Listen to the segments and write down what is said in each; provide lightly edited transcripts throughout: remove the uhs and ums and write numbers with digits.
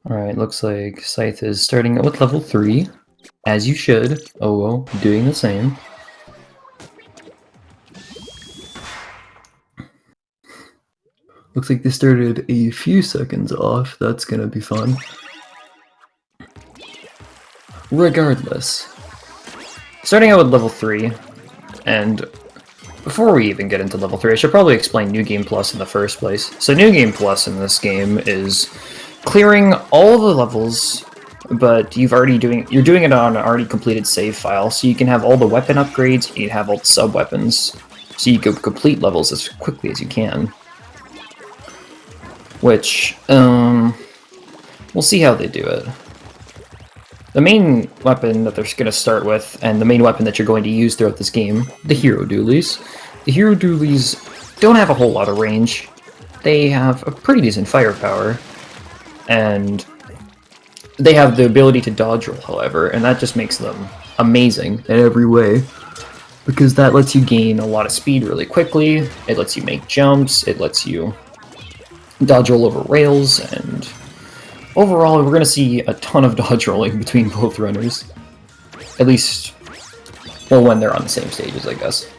Alright, looks like Scythe is starting out with level 3, as you should. Obo doing the same. Looks like they started a few seconds off, that's gonna be fun. Regardless, starting out with level 3, and before we even get into level 3, I should probably explain New Game Plus in the first place. So New Game Plus in this game is clearing all the levels, but you're doing it on an already completed save file, so you can have all the weapon upgrades, you can have all the sub-weapons, so you can complete levels as quickly as you can. Which, we'll see how they do it. The main weapon that they're going to start with, and the main weapon that you're going to use throughout this game, the Hero Dualies. The Hero Dualies don't have a whole lot of range. They have a pretty decent firepower, and they have the ability to dodge roll, however, and that just makes them amazing in every way, because that lets you gain a lot of speed really quickly, it lets you make jumps, it lets you dodge roll over rails, and overall, we're going to see a ton of dodge rolling between both runners. At least, well, when they're on the same stages, I guess.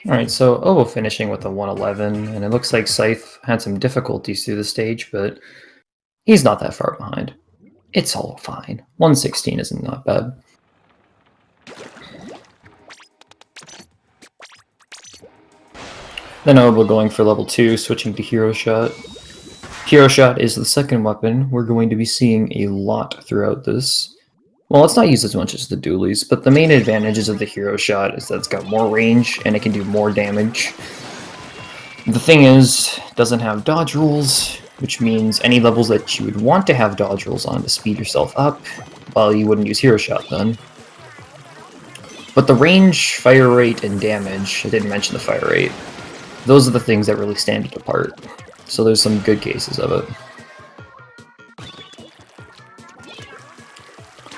Alright, so Obo finishing with a 111, and it looks like Scythe had some difficulties through the stage, but he's not that far behind. It's all fine. 116 isn't not bad. Then Obo going for level 2, switching to Hero Shot. Hero Shot is the second weapon we're going to be seeing a lot throughout this. Well, it's not used as much as the Dualies, but the main advantages of the Hero Shot is that it's got more range and it can do more damage. The thing is, it doesn't have dodge rules, which means any levels that you would want to have dodge rolls on to speed yourself up, well, you wouldn't use Hero Shot then. But the range, fire rate, and damage, I didn't mention the fire rate, those are the things that really stand it apart. So there's some good cases of it.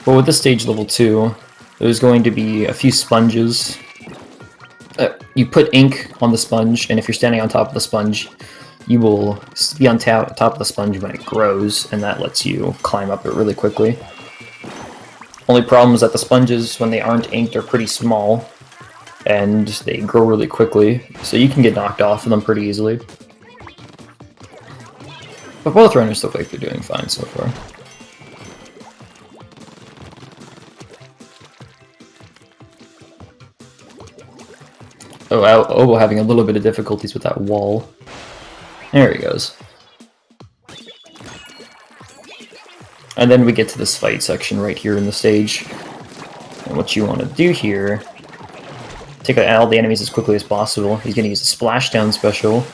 But with this stage level 2, there's going to be a few sponges. You put ink on the sponge, and if you're standing on top of the sponge, you will be on top of the sponge when it grows, and that lets you climb up it really quickly. Only problem is that the sponges, when they aren't inked, are pretty small, and they grow really quickly, so you can get knocked off of them pretty easily. But both runners look like they're doing fine so far. Oh, Obo having a little bit of difficulties with that wall. There he goes. And then we get to this fight section right here in the stage. And what you want to do here, take out all the enemies as quickly as possible. He's going to use a splashdown special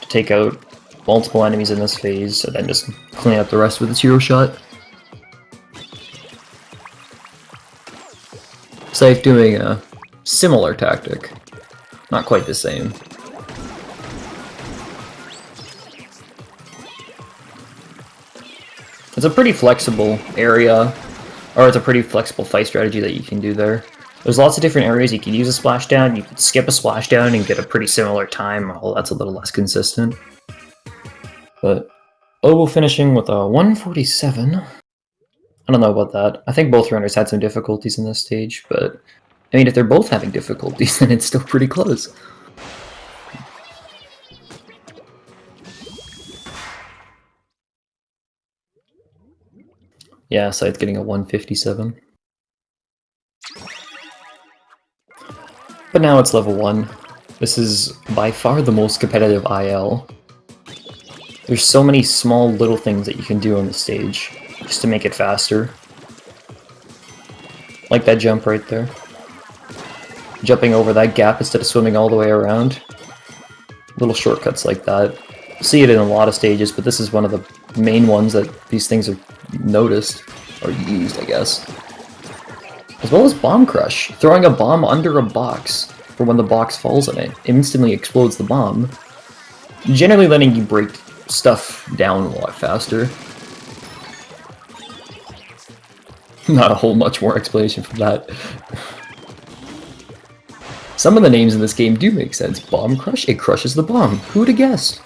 to take out multiple enemies in this phase, and then just clean up the rest with his Hero Shot. Scythe doing a similar tactic. Not quite the same. It's a pretty flexible area, or it's a pretty flexible fight strategy that you can do there. There's lots of different areas you can use a splashdown. You can skip a splashdown and get a pretty similar time, although that's a little less consistent. But Obo finishing with a 147. I don't know about that. I think both runners had some difficulties in this stage, but I mean, if they're both having difficulties, then it's still pretty close. Yeah, Scythe getting a 157. But now it's level 1. This is by far the most competitive IL. There's so many small little things that you can do on the stage just to make it faster. Like that jump right there. Jumping over that gap instead of swimming all the way around. Little shortcuts like that. You'll see it in a lot of stages, but this is one of the main ones that these things are noticed, or used, I guess. As well as Bomb Crush. Throwing a bomb under a box for when the box falls on it. Instantly explodes the bomb. Generally letting you break stuff down a lot faster. Not a whole much more explanation from that. Some of the names in this game do make sense. Bomb Crush, it crushes the bomb. Who would have guessed?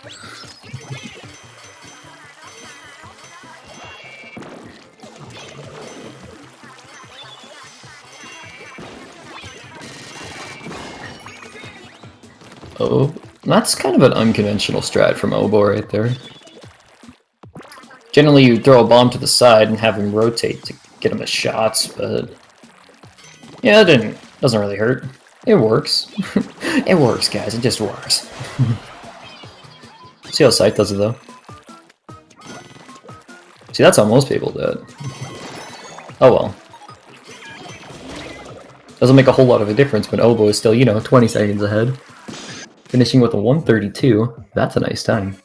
Oh, that's kind of an unconventional strat from Obo right there. Generally, you throw a bomb to the side and have him rotate to get him a shots, but yeah, it doesn't really hurt. It works. It works, guys. It just works. See how Scythe does it, though? See, that's how most people do it. Oh well. Doesn't make a whole lot of a difference when Obo is still, you know, 20 seconds ahead. Finishing with a 132, that's a nice time.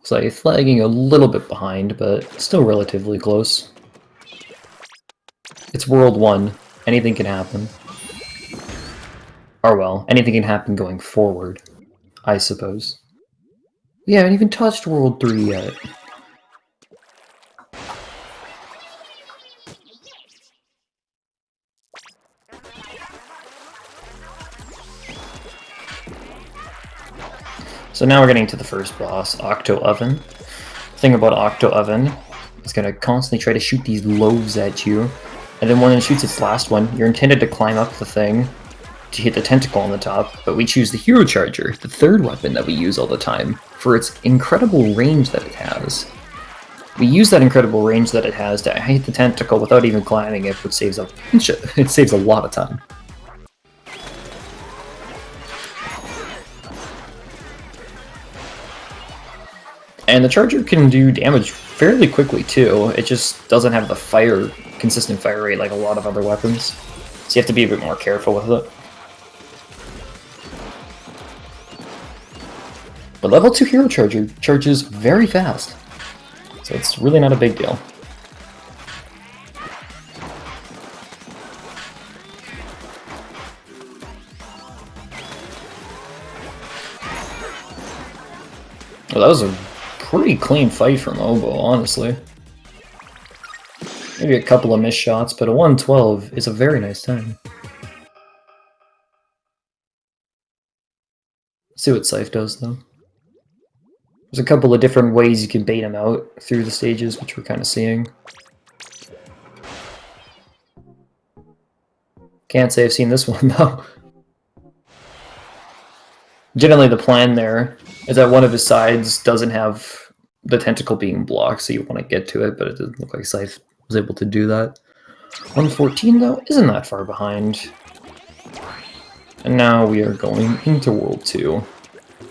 Scythe lagging a little bit behind, but still relatively close. It's World 1. Anything can happen. Or well, anything can happen going forward, I suppose. We haven't even touched World 3 yet. So now we're getting to the first boss, OboeOz22. The thing about OboeOz22, it's going to constantly try to shoot these loaves at you, and then when it shoots its last one, you're intended to climb up the thing to hit the tentacle on the top, but we choose the Hero Charger, the third weapon that we use all the time, for its incredible range that it has. We use that incredible range that it has to hit the tentacle without even climbing it, which saves a lot of time. And the charger can do damage fairly quickly too, it just doesn't have the consistent fire rate like a lot of other weapons. So you have to be a bit more careful with it. But level 2 Hero Charger charges very fast, so it's really not a big deal. Well, that was a pretty clean fight from Obo, honestly. Maybe a couple of missed shots, but a 112 is a very nice time. See what Scythe does, though. There's a couple of different ways you can bait him out through the stages, which we're kind of seeing. Can't say I've seen this one, though. Generally, the plan there is that one of his sides doesn't have the tentacle being blocked, so you want to get to it, but it doesn't look like Scythe was able to do that. 114, though, isn't that far behind. And now we are going into World 2,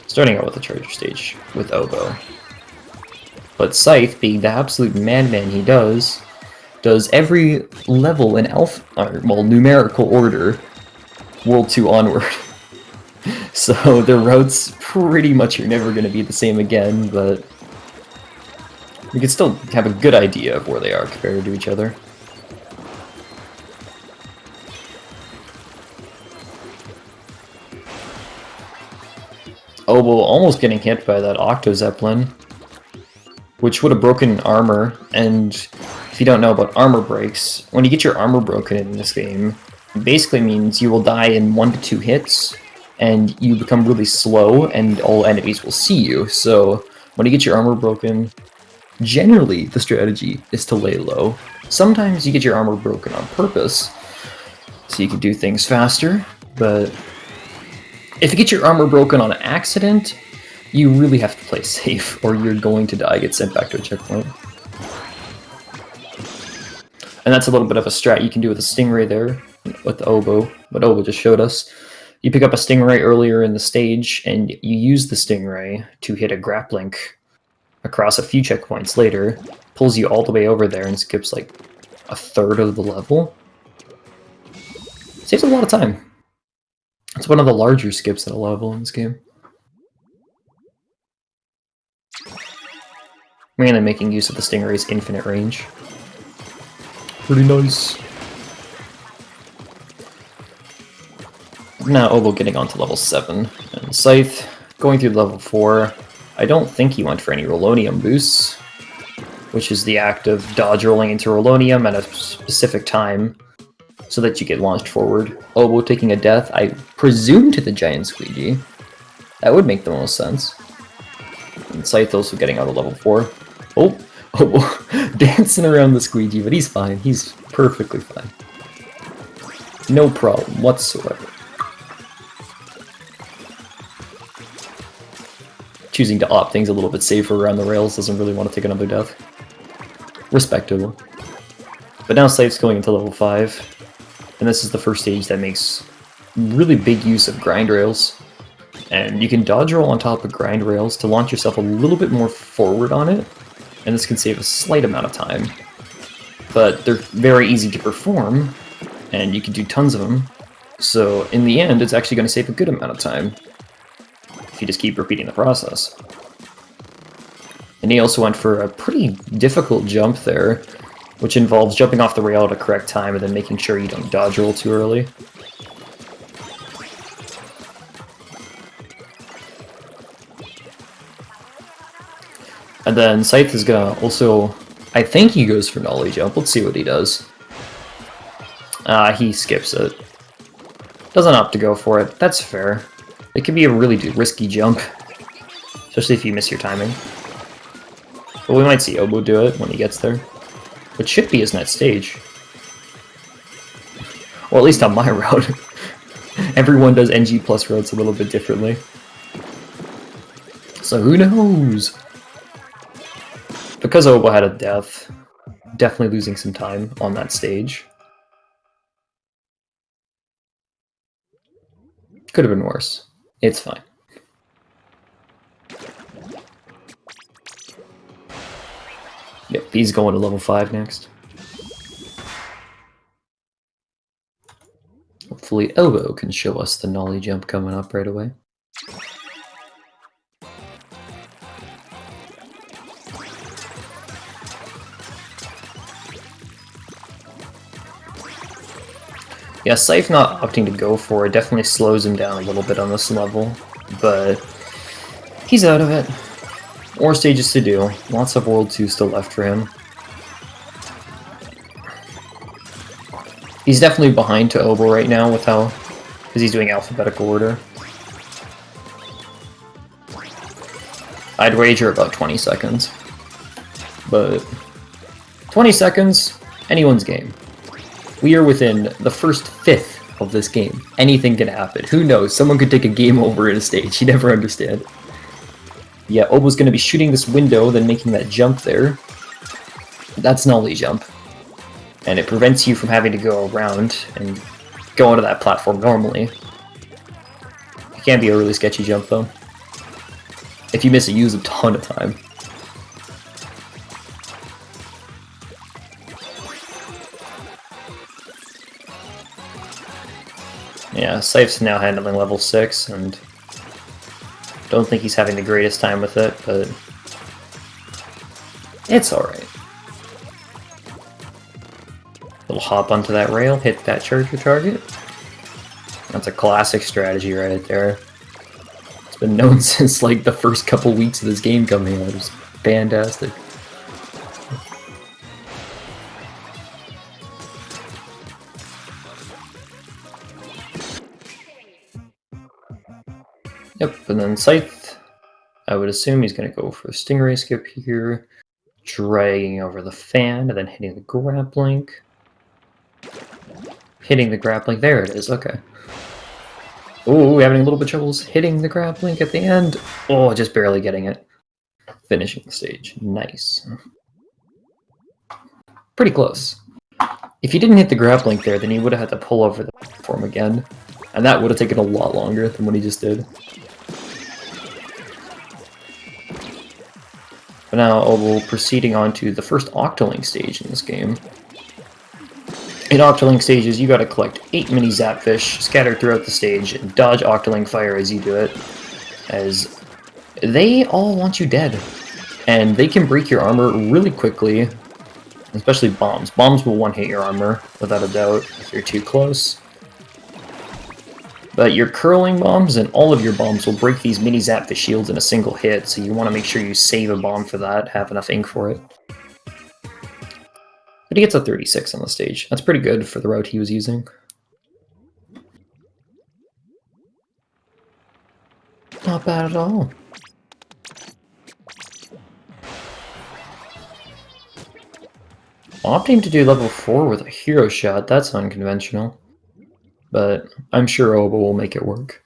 starting out with the Charger stage with Obo. But Scythe, being the absolute madman he does every level in numerical order, World 2 onward. So the routes pretty much are never going to be the same again, but we can still have a good idea of where they are compared to each other. Obo almost getting hit by that Octo Zeppelin, which would have broken armor, and if you don't know about armor breaks, when you get your armor broken in this game, it basically means you will die in 1 to 2 hits, and you become really slow, and all enemies will see you. So when you get your armor broken, generally the strategy is to lay low. Sometimes you get your armor broken on purpose, so you can do things faster, but if you get your armor broken on accident, you really have to play safe, or you're going to die, get sent back to a checkpoint. And that's a little bit of a strat you can do with a Stingray there, with the Obo, what Obo just showed us. You pick up a Stingray earlier in the stage, and you use the Stingray to hit a grappling across a few checkpoints later, pulls you all the way over there and skips like a third of the level. Saves a lot of time. It's one of the larger skips at a level in this game. Mainly making use of the Stingray's infinite range. Pretty nice. Now Obo getting onto level 7, and Scythe going through level 4. I don't think he went for any Rolonium boosts, which is the act of dodge rolling into Rolonium at a specific time so that you get launched forward. Oboe taking a death, I presume to the giant squeegee. That would make the most sense. And Scythe also getting out of level 4. Oh, Oboe dancing around the squeegee, but he's fine. He's perfectly fine. No problem whatsoever. Choosing to opt things a little bit safer around the rails, doesn't really want to take another death. Respectable. But now Scythe's going into level 5, and this is the first stage that makes really big use of grind rails. And you can dodge roll on top of grind rails to launch yourself a little bit more forward on it, and this can save a slight amount of time. But they're very easy to perform, and you can do tons of them, so in the end it's actually going to save a good amount of time if you just keep repeating the process. And he also went for a pretty difficult jump there, which involves jumping off the rail at a correct time and then making sure you don't dodge roll too early. And then Scythe is gonna also, I think he goes for nollie jump. Let's see what he does. He skips it. Doesn't opt to go for it. That's fair. It can be a really risky jump, especially if you miss your timing. But we might see Oboe do it when he gets there, which should be his next stage. Or at least on my route. Everyone does NG plus routes a little bit differently. So who knows? Because Oboe had a death, definitely losing some time on that stage. Could have been worse. It's fine. Yep, he's going to level 5 next. Hopefully Oboe can show us the nollie jump coming up right away. Yeah, Scythe not opting to go for it definitely slows him down a little bit on this level, but he's out of it. More stages to do. Lots of World 2 still left for him. He's definitely behind to Oboe right now with how, because he's doing alphabetical order. I'd wager about 20 seconds. But 20 seconds, anyone's game. We are within the first fifth of this game. Anything can happen. Who knows? Someone could take a game over in a stage. You never understand. Yeah, Oboe's going to be shooting this window, then making that jump there. That's nollie jump. And it prevents you from having to go around and go onto that platform normally. It can be a really sketchy jump, though. If you miss it, you lose a ton of time. Yeah, Scythe's now handling level 6, and don't think he's having the greatest time with it, but it's alright. Little hop onto that rail, hit that charger target. That's a classic strategy right there. It's been known since like the first couple weeks of this game coming out. It was fantastic. Yep, and then Scythe, I would assume he's going to go for a Stingray skip here, dragging over the fan, and then hitting the grappling. Hitting the grappling, there it is, okay. Ooh, having a little bit of troubles hitting the grappling at the end. Oh, just barely getting it. Finishing the stage, nice. Pretty close. If you didn't hit the grappling there, then you would have had to pull over the platform again, and that would have taken a lot longer than what he just did. But now Oboe proceeding on to the first Octoling stage in this game. In Octoling stages, you gotta collect 8 mini Zapfish scattered throughout the stage and dodge Octoling fire as you do it, as they all want you dead. And they can break your armor really quickly, especially bombs. Bombs will one-hit your armor, without a doubt, if you're too close. But your curling bombs and all of your bombs will break these mini Zapfish shields in a single hit, so you want to make sure you save a bomb for that, have enough ink for it. But he gets a 36 on the stage. That's pretty good for the route he was using. Not bad at all. Opting to do level 4 with a hero shot, that's unconventional. But I'm sure Obo will make it work.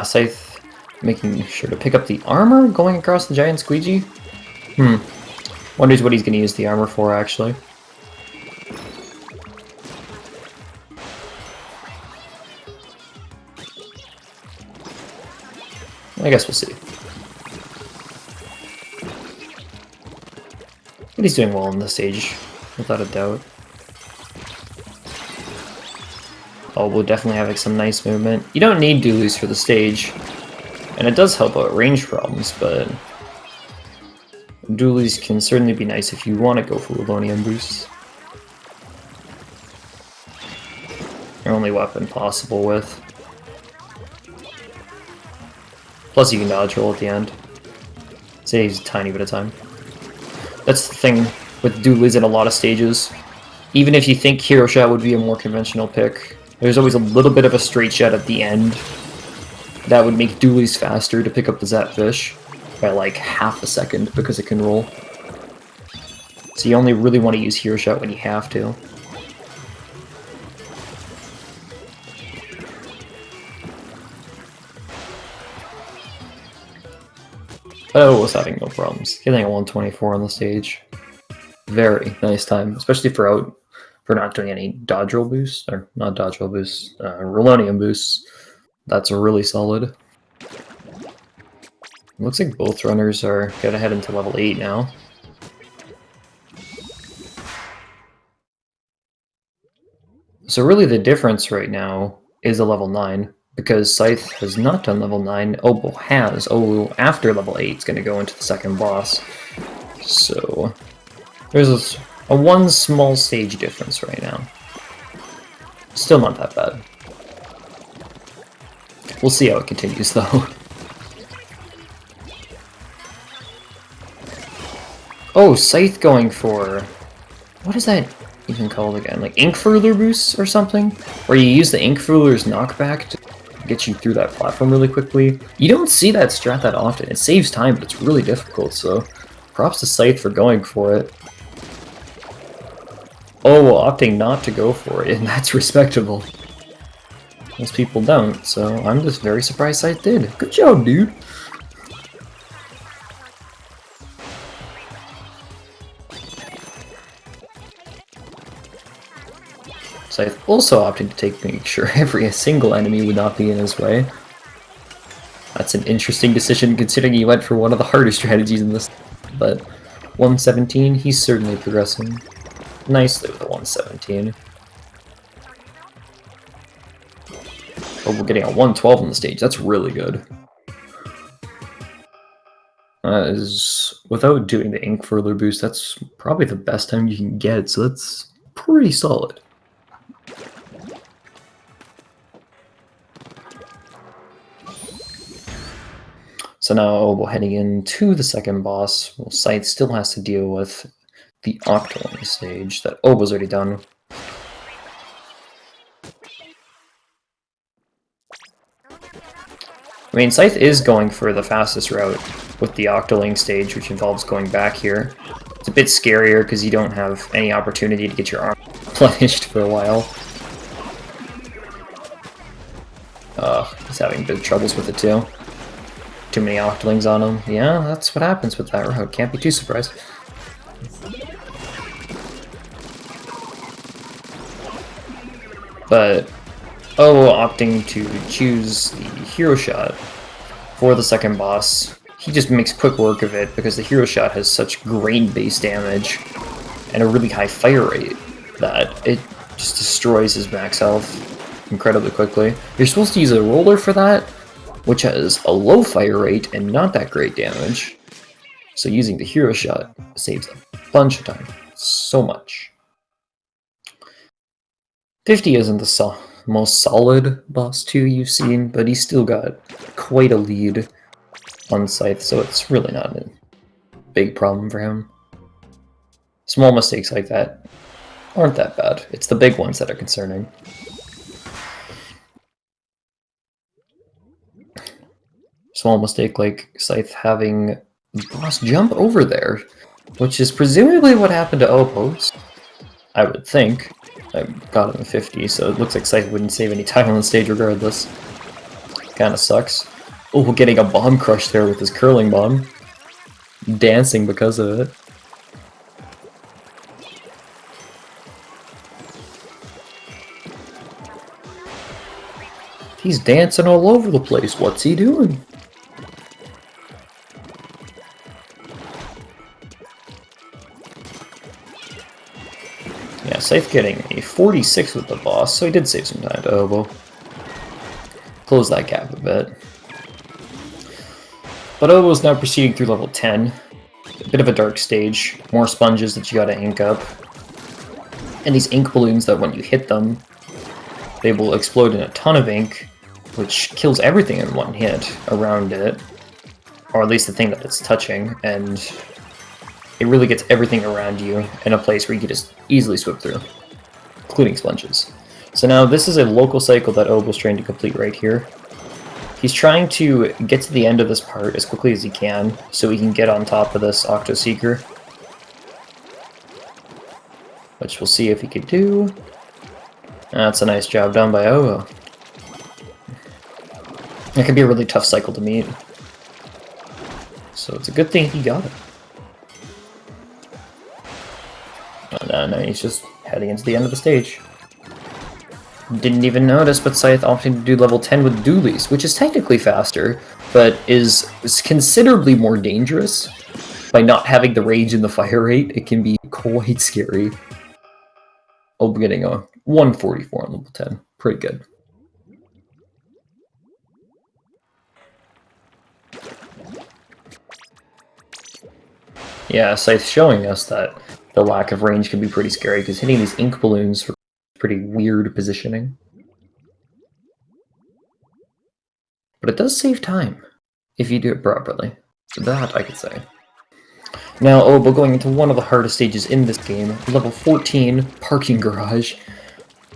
Scythe making sure to pick up the armor going across the giant squeegee? Wonders what he's going to use the armor for, actually. I guess we'll see. But he's doing well on this stage, without a doubt. Oh, we'll definitely have like some nice movement. You don't need dualies for the stage, and it does help out range problems, but dualies can certainly be nice if you want to go for Relonium boosts. Your only weapon possible with. Plus you can dodge roll at the end. Saves a tiny bit of time. That's the thing with dualies in a lot of stages. Even if you think Hero Shot would be a more conventional pick, there's always a little bit of a straight shot at the end that would make dualies faster to pick up the Zapfish by like half a second because it can roll. So you only really want to use Hero Shot when you have to. Oh, was having no problems. Getting a 124 on the stage. Very nice time, especially for not doing any dodge roll boosts, or not dodge roll boosts, Relonium boosts. That's really solid. Looks like both runners are gonna head into level 8 now. So really the difference right now is a level 9. Because Scythe has not done level 9, Obo has. Obo, after level 8, is going to go into the second boss. So, there's a one small stage difference right now. Still not that bad. We'll see how it continues, though. Oh, Scythe going for... What is that even called again? Like Ink Furler boosts or something? Where you use the Ink Furler's knockback to get you through that platform really quickly. You don't see that strat that often. It saves time, but it's really difficult, so props to Scythe for going for it. Oh, well, opting not to go for it, and that's respectable. Most people don't, so I'm just very surprised Scythe did. Good job, dude! Scythe also opting to make sure every single enemy would not be in his way. That's an interesting decision considering he went for one of the harder strategies in this. But 117, he's certainly progressing nicely with the 117. Oh, we're getting a 112 on the stage. That's really good. That is, without doing the Ink Furler boost, that's probably the best time you can get, so that's pretty solid. So now we're heading into the second boss. Well, Scythe still has to deal with the Octoling stage that Obo's already done. I mean, Scythe is going for the fastest route with the Octoling stage, which involves going back here. It's a bit scarier because you don't have any opportunity to get your armor replenished for a while. He's having big troubles with it too. Too many Octolings on him. Yeah, that's what happens with that route. Can't be too surprised. But opting to choose the Hero Shot for the second boss, he just makes quick work of it because the Hero Shot has such great base damage and a really high fire rate that it just destroys his max health incredibly quickly. You're supposed to use a roller for that, which has a low fire rate and not that great damage. So using the hero shot saves a bunch of time. So much. 50 isn't the most solid boss 2 you've seen, but he's still got quite a lead on Scythe, so it's really not a big problem for him. Small mistakes like that aren't that bad. It's the big ones that are concerning. Small mistake like Scythe having the boss jump over there, which is presumably what happened to Opos, I would think. I got him a 50, so it looks like Scythe wouldn't save any time on the stage regardless. Kinda sucks. Oh, getting a bomb crush there with his curling bomb. Dancing because of it. He's dancing all over the place. What's he doing? Yeah, Scythe getting a 46 with the boss, so he did save some time to Obo. Close that gap a bit. But Obo's now proceeding through level 10. A bit of a dark stage. More sponges that you gotta ink up. And these ink balloons that when you hit them, they will explode in a ton of ink, which kills everything in one hit around it. Or at least the thing that it's touching, and it really gets everything around you in a place where you can just easily swim through, including sponges. So now this is a local cycle that Obo's trying to complete right here. He's trying to get to the end of this part as quickly as he can, so he can get on top of this Octo Seeker. Which we'll see if he could do. That's a nice job done by Obo. It can be a really tough cycle to meet. So it's a good thing he got it. Oh, no, he's just heading into the end of the stage. Didn't even notice, but Scythe opting to do level 10 with dualies, which is technically faster, but is considerably more dangerous. By not having the rage and the fire rate, it can be quite scary. Oh, we're getting a 144 on level 10. Pretty good. Yeah, Scythe's showing us that the lack of range can be pretty scary, because hitting these ink balloons for pretty weird positioning. But it does save time, if you do it properly. That I could say. Now, Obo going into one of the hardest stages in this game, level 14, Parking Garage.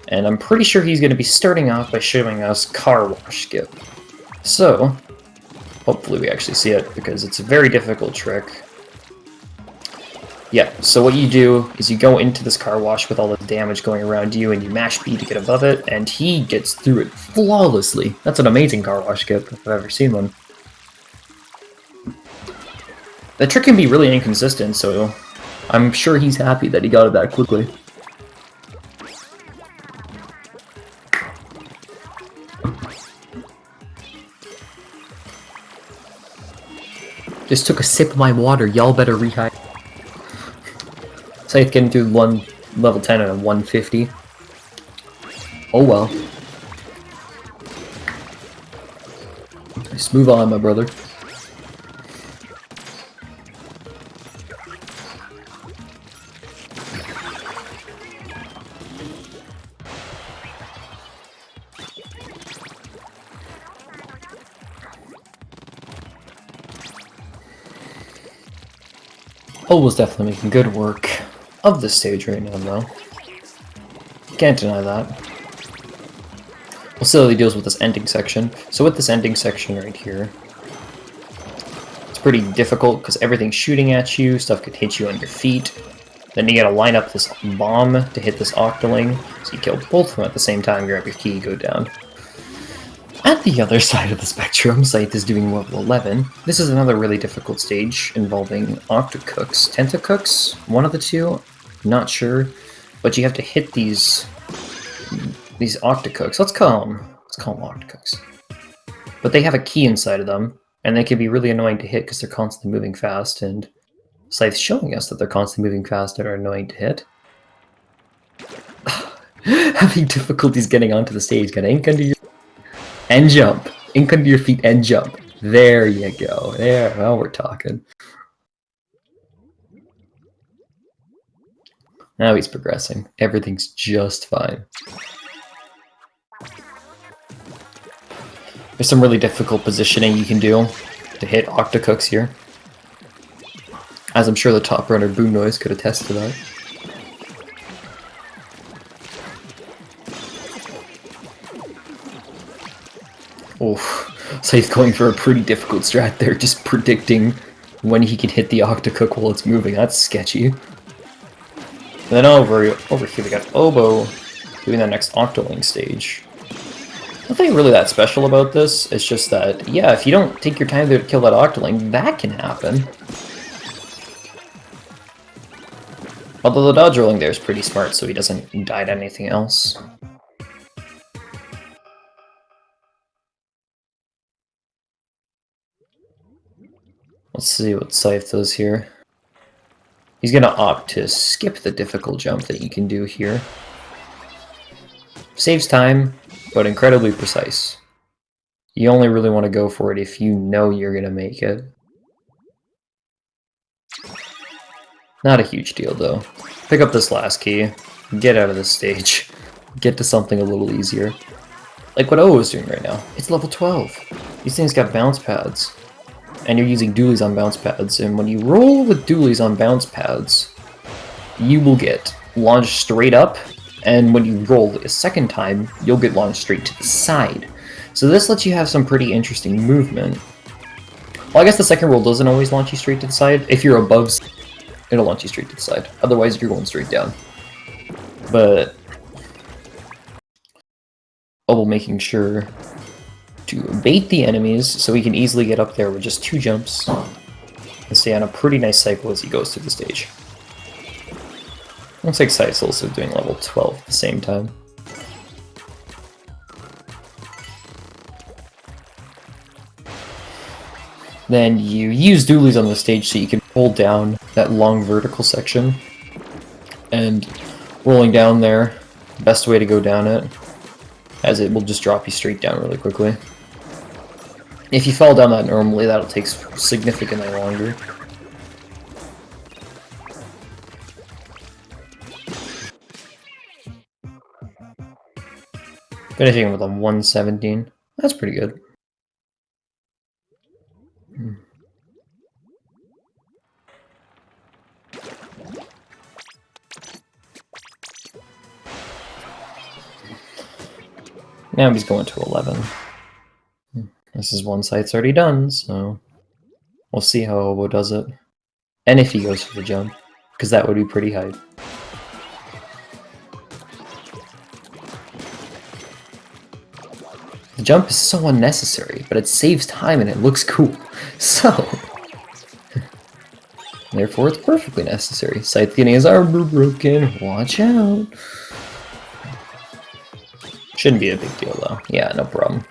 And I'm pretty sure he's going to be starting off by showing us Car Wash Skip. So, hopefully we actually see it, because it's a very difficult trick. Yeah, so what you do is you go into this car wash with all the damage going around you, and you mash B to get above it, and he gets through it flawlessly. That's an amazing car wash skip, if I've ever seen one. The trick can be really inconsistent, so I'm sure he's happy that he got it that quickly. Just took a sip of my water, y'all better rehydrate. Scythe getting through level 10 at a 150. Oh well. Just move on, my brother. Oboe's definitely making good work of this stage right now, though. Can't deny that. We'll see how he deals with this ending section. So with this ending section right here, it's pretty difficult because everything's shooting at you, stuff could hit you on your feet. Then you gotta line up this bomb to hit this Octoling, so you kill both of them at the same time, grab your key, go down. At the other side of the spectrum, Scythe is doing level 11. This is another really difficult stage involving Octocooks. Tentacooks? One of the two? Not sure. But you have to hit these Octocooks. Let's call them Octocooks. But they have a key inside of them, and they can be really annoying to hit because they're constantly moving fast, and Scythe's showing us that they're constantly moving fast and are annoying to hit. Having difficulties getting onto the stage, gotta ink under your and jump. Ink under your feet and jump. There you go. There, well, we're talking. Now he's progressing. Everything's just fine. There's some really difficult positioning you can do to hit Octocooks here. As I'm sure the top runner Boom Noise could attest to that. Oof. So he's going for a pretty difficult strat there, just predicting when he can hit the Octocook while it's moving. That's sketchy. And then over here we got Obo doing that next Octoling stage. Nothing really that special about this. It's just that, yeah, if you don't take your time to kill that Octoling, that can happen. Although the dodge rolling there is pretty smart, so he doesn't die to anything else. Let's see what Scythe does here. He's gonna opt to skip the difficult jump that you can do here. Saves time, but incredibly precise. You only really want to go for it if you know you're gonna make it. Not a huge deal though. Pick up this last key, get out of this stage, get to something a little easier. Like what O is doing right now. It's level 12. These things got bounce pads. And you're using dualies on bounce pads, and when you roll with dualies on bounce pads, you will get launched straight up, and when you roll a second time, you'll get launched straight to the side. So this lets you have some pretty interesting movement. Well, I guess the second roll doesn't always launch you straight to the side. If you're above, it'll launch you straight to the side. Otherwise, you're going straight down. But Obo making sure to bait the enemies so he can easily get up there with just 2 jumps and stay on a pretty nice cycle as he goes through the stage. Looks like Scythe's also doing level 12 at the same time. Then you use dualies on the stage so you can pull down that long vertical section. And rolling down there, best way to go down it, as it will just drop you straight down really quickly. If you fall down that normally, that'll take significantly longer. Finishing with a 117. That's pretty good. Now he's going to 11. This is one site's already done, so we'll see how Obo does it. And if he goes for the jump, because that would be pretty hype. The jump is so unnecessary, but it saves time and it looks cool. So, therefore it's perfectly necessary. Scythe getting his armor broken, watch out. Shouldn't be a big deal though. Yeah, no problem.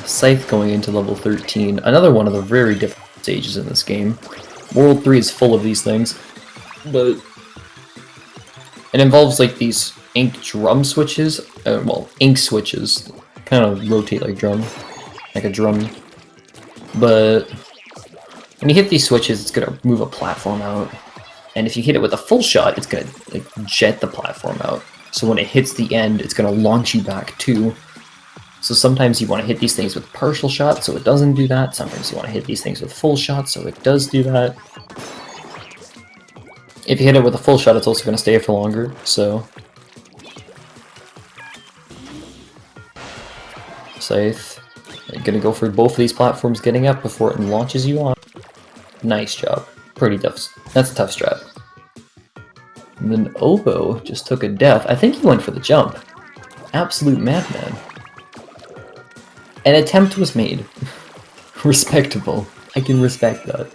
Scythe going into level 13, another one of the very different stages in this game. World 3 is full of these things, but it involves like these ink drum switches, well, ink switches, kind of rotate like a drum, but when you hit these switches, it's gonna move a platform out, and if you hit it with a full shot, it's gonna like jet the platform out, so when it hits the end, it's gonna launch you back too. So sometimes you want to hit these things with partial shots, so it doesn't do that. Sometimes you want to hit these things with full shots, so it does do that. If you hit it with a full shot, it's also going to stay for longer, so... Scythe. Gonna go for both of these platforms getting up before it launches you on. Nice job. Pretty tough. That's a tough strat. And then Obo just took a death. I think he went for the jump. Absolute madman. An attempt was made. Respectable. I can respect that.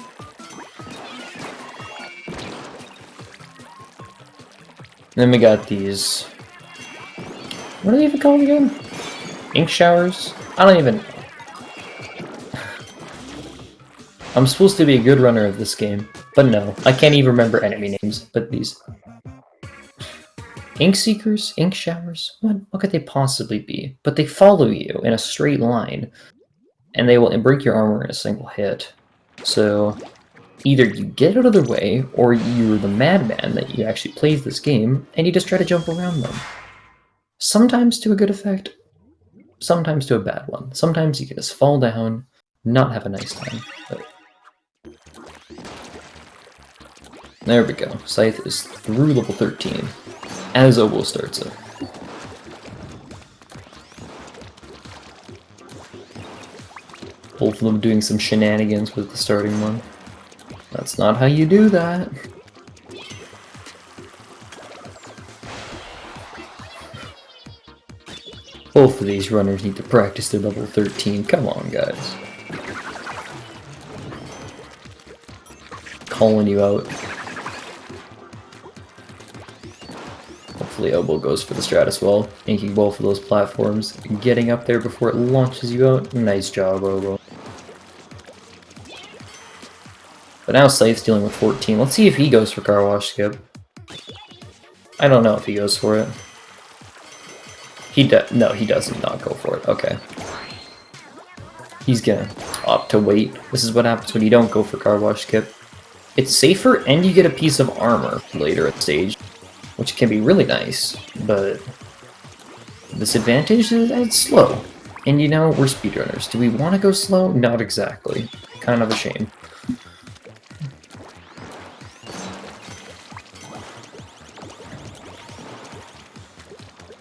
Then we got these... What are they even called again? Ink showers? I don't even... I'm supposed to be a good runner of this game, but no. I can't even remember enemy names, but these... Ink seekers? Ink showers? What could they possibly be? But they follow you in a straight line, and they will break your armor in a single hit. So, either you get out of their way, or you're the madman that you actually plays this game, and you just try to jump around them. Sometimes to a good effect, sometimes to a bad one. Sometimes you can just fall down, not have a nice time. But... There we go. Scythe is through level 13, as Obo starts it. Both of them doing some shenanigans with the starting one. That's not how you do that. Both of these runners need to practice their level 13. Come on, guys. Calling you out. Hopefully Obo goes for the strat as well, inking both of those platforms, getting up there before it launches you out. Nice job, Obo. But now Scythe's dealing with 14. Let's see if he goes for car wash skip. I don't know if he goes for it. No, he does not go for it. Okay. He's gonna opt to wait. This is what happens when you don't go for car wash skip. It's safer, and you get a piece of armor later at stage, which can be really nice, but the disadvantage is that it's slow. And you know, we're speedrunners. Do we want to go slow? Not exactly. Kind of a shame.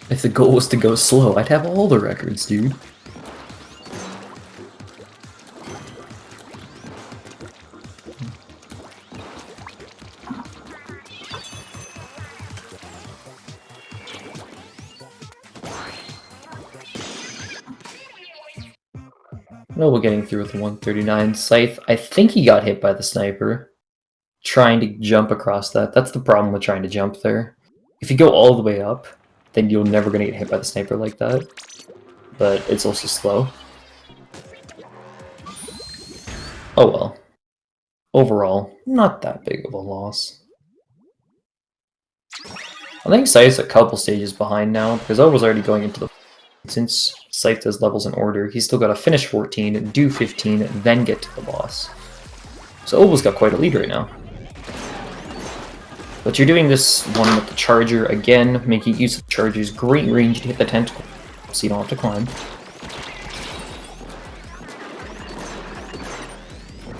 If the goal was to go slow, I'd have all the records, dude. No, we're getting through with the 139. Scythe, I think he got hit by the sniper. Trying to jump across that. That's the problem with trying to jump there. If you go all the way up, then you're never going to get hit by the sniper like that. But it's also slow. Oh well. Overall, not that big of a loss. I think Scythe's a couple stages behind now, because I was already going into the... Since Scythe does levels in order, he's still got to finish 14, do 15, then get to the boss. So Obo's got quite a lead right now. But you're doing this one with the charger again, making use of the charger's great range to hit the tentacle, so you don't have to climb.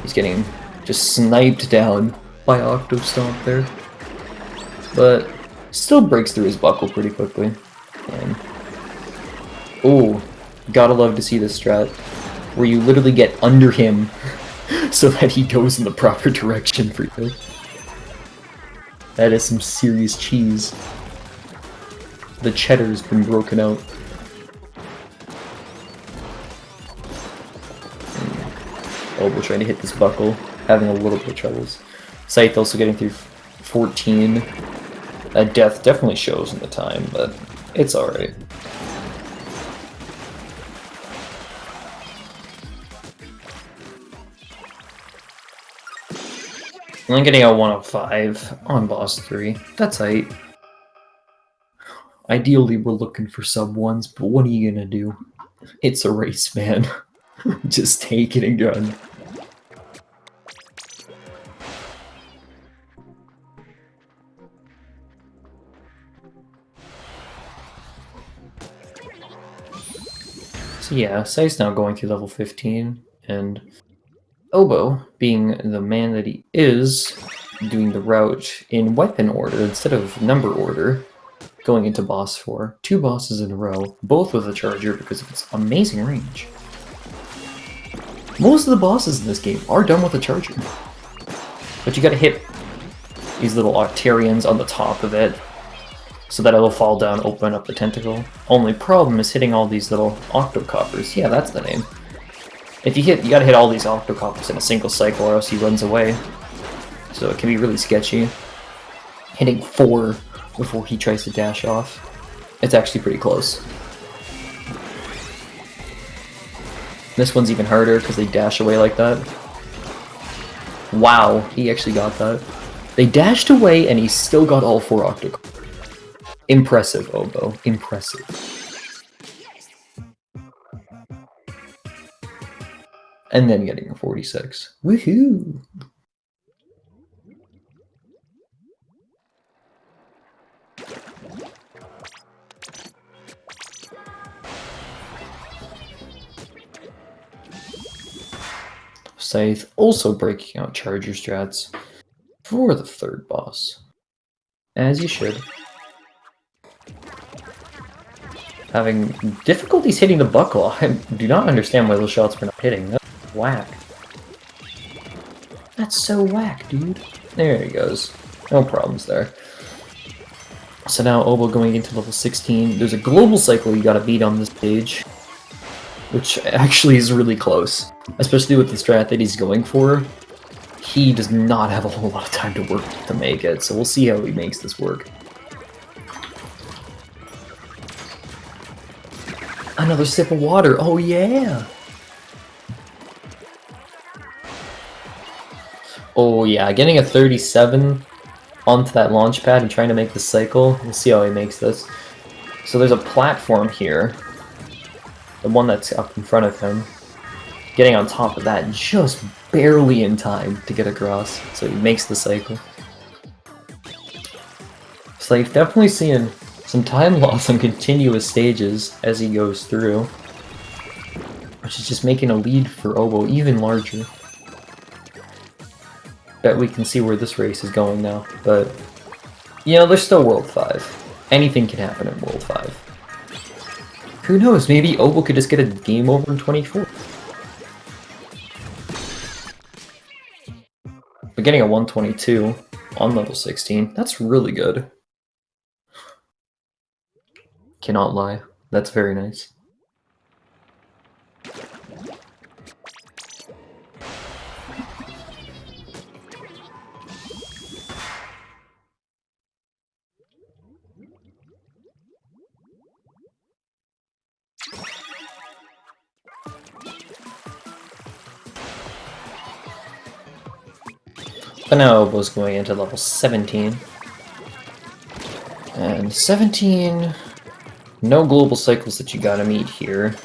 He's getting just sniped down by Octostomp there. But still breaks through his buckle pretty quickly. And oh, gotta love to see this strat, where you literally get under him so that he goes in the proper direction for you. That is some serious cheese. The cheddar's been broken out. Oh, we're trying to hit this buckle, having a little bit of troubles. Scythe also getting through 14. That death definitely shows in the time, but it's alright. I'm getting a 105 on boss 3. That's height. Ideally, we're looking for sub 1s, but what are you gonna do? It's a race, man. Just take it and gun. So yeah, Scythe's now going through level 15, and Obo, being the man that he is, doing the route in weapon order instead of number order, going into boss 4. 2 bosses in a row, both with a charger because of its amazing range. Most of the bosses in this game are done with a charger. But you gotta hit these little Octarians on the top of it, so that it'll fall down, open up the tentacle. Only problem is hitting all these little Octocoppers. Yeah, that's the name. If you gotta hit all these Octocoppers in a single cycle or else he runs away. So it can be really sketchy. Hitting 4 before he tries to dash off. It's actually pretty close. This one's even harder because they dash away like that. Wow, he actually got that. They dashed away and he still got all 4 octocores. Impressive, Obo. Impressive. And then getting a 46. Woohoo! Scythe also breaking out charger strats for the 3rd boss. As you should. Having difficulties hitting the buckle. I do not understand why those shots were not hitting. That's whack. That's so whack, dude. There he goes. No problems there. So now Obo going into level 16. There's a global cycle you gotta beat on this stage, which actually is really close. Especially with the strat that he's going for. He does not have a whole lot of time to work to make it, so we'll see how he makes this work. Another sip of water, oh yeah! Oh yeah, getting a 37 onto that launch pad and trying to make the cycle. We'll see how he makes this. So there's a platform here. The one that's up in front of him. Getting on top of that just barely in time to get across. So he makes the cycle. So you've definitely seen some time loss on continuous stages as he goes through. Which is just making a lead for Obo even larger. Bet we can see where this race is going now, but you know, there's still World 5. Anything can happen in World 5. Who knows, maybe Obo could just get a game over in 24. But getting a 122 on level 16, that's really good. Cannot lie, that's very nice. But now Obo's going into level 17. And 17... no global cycles that you gotta meet here.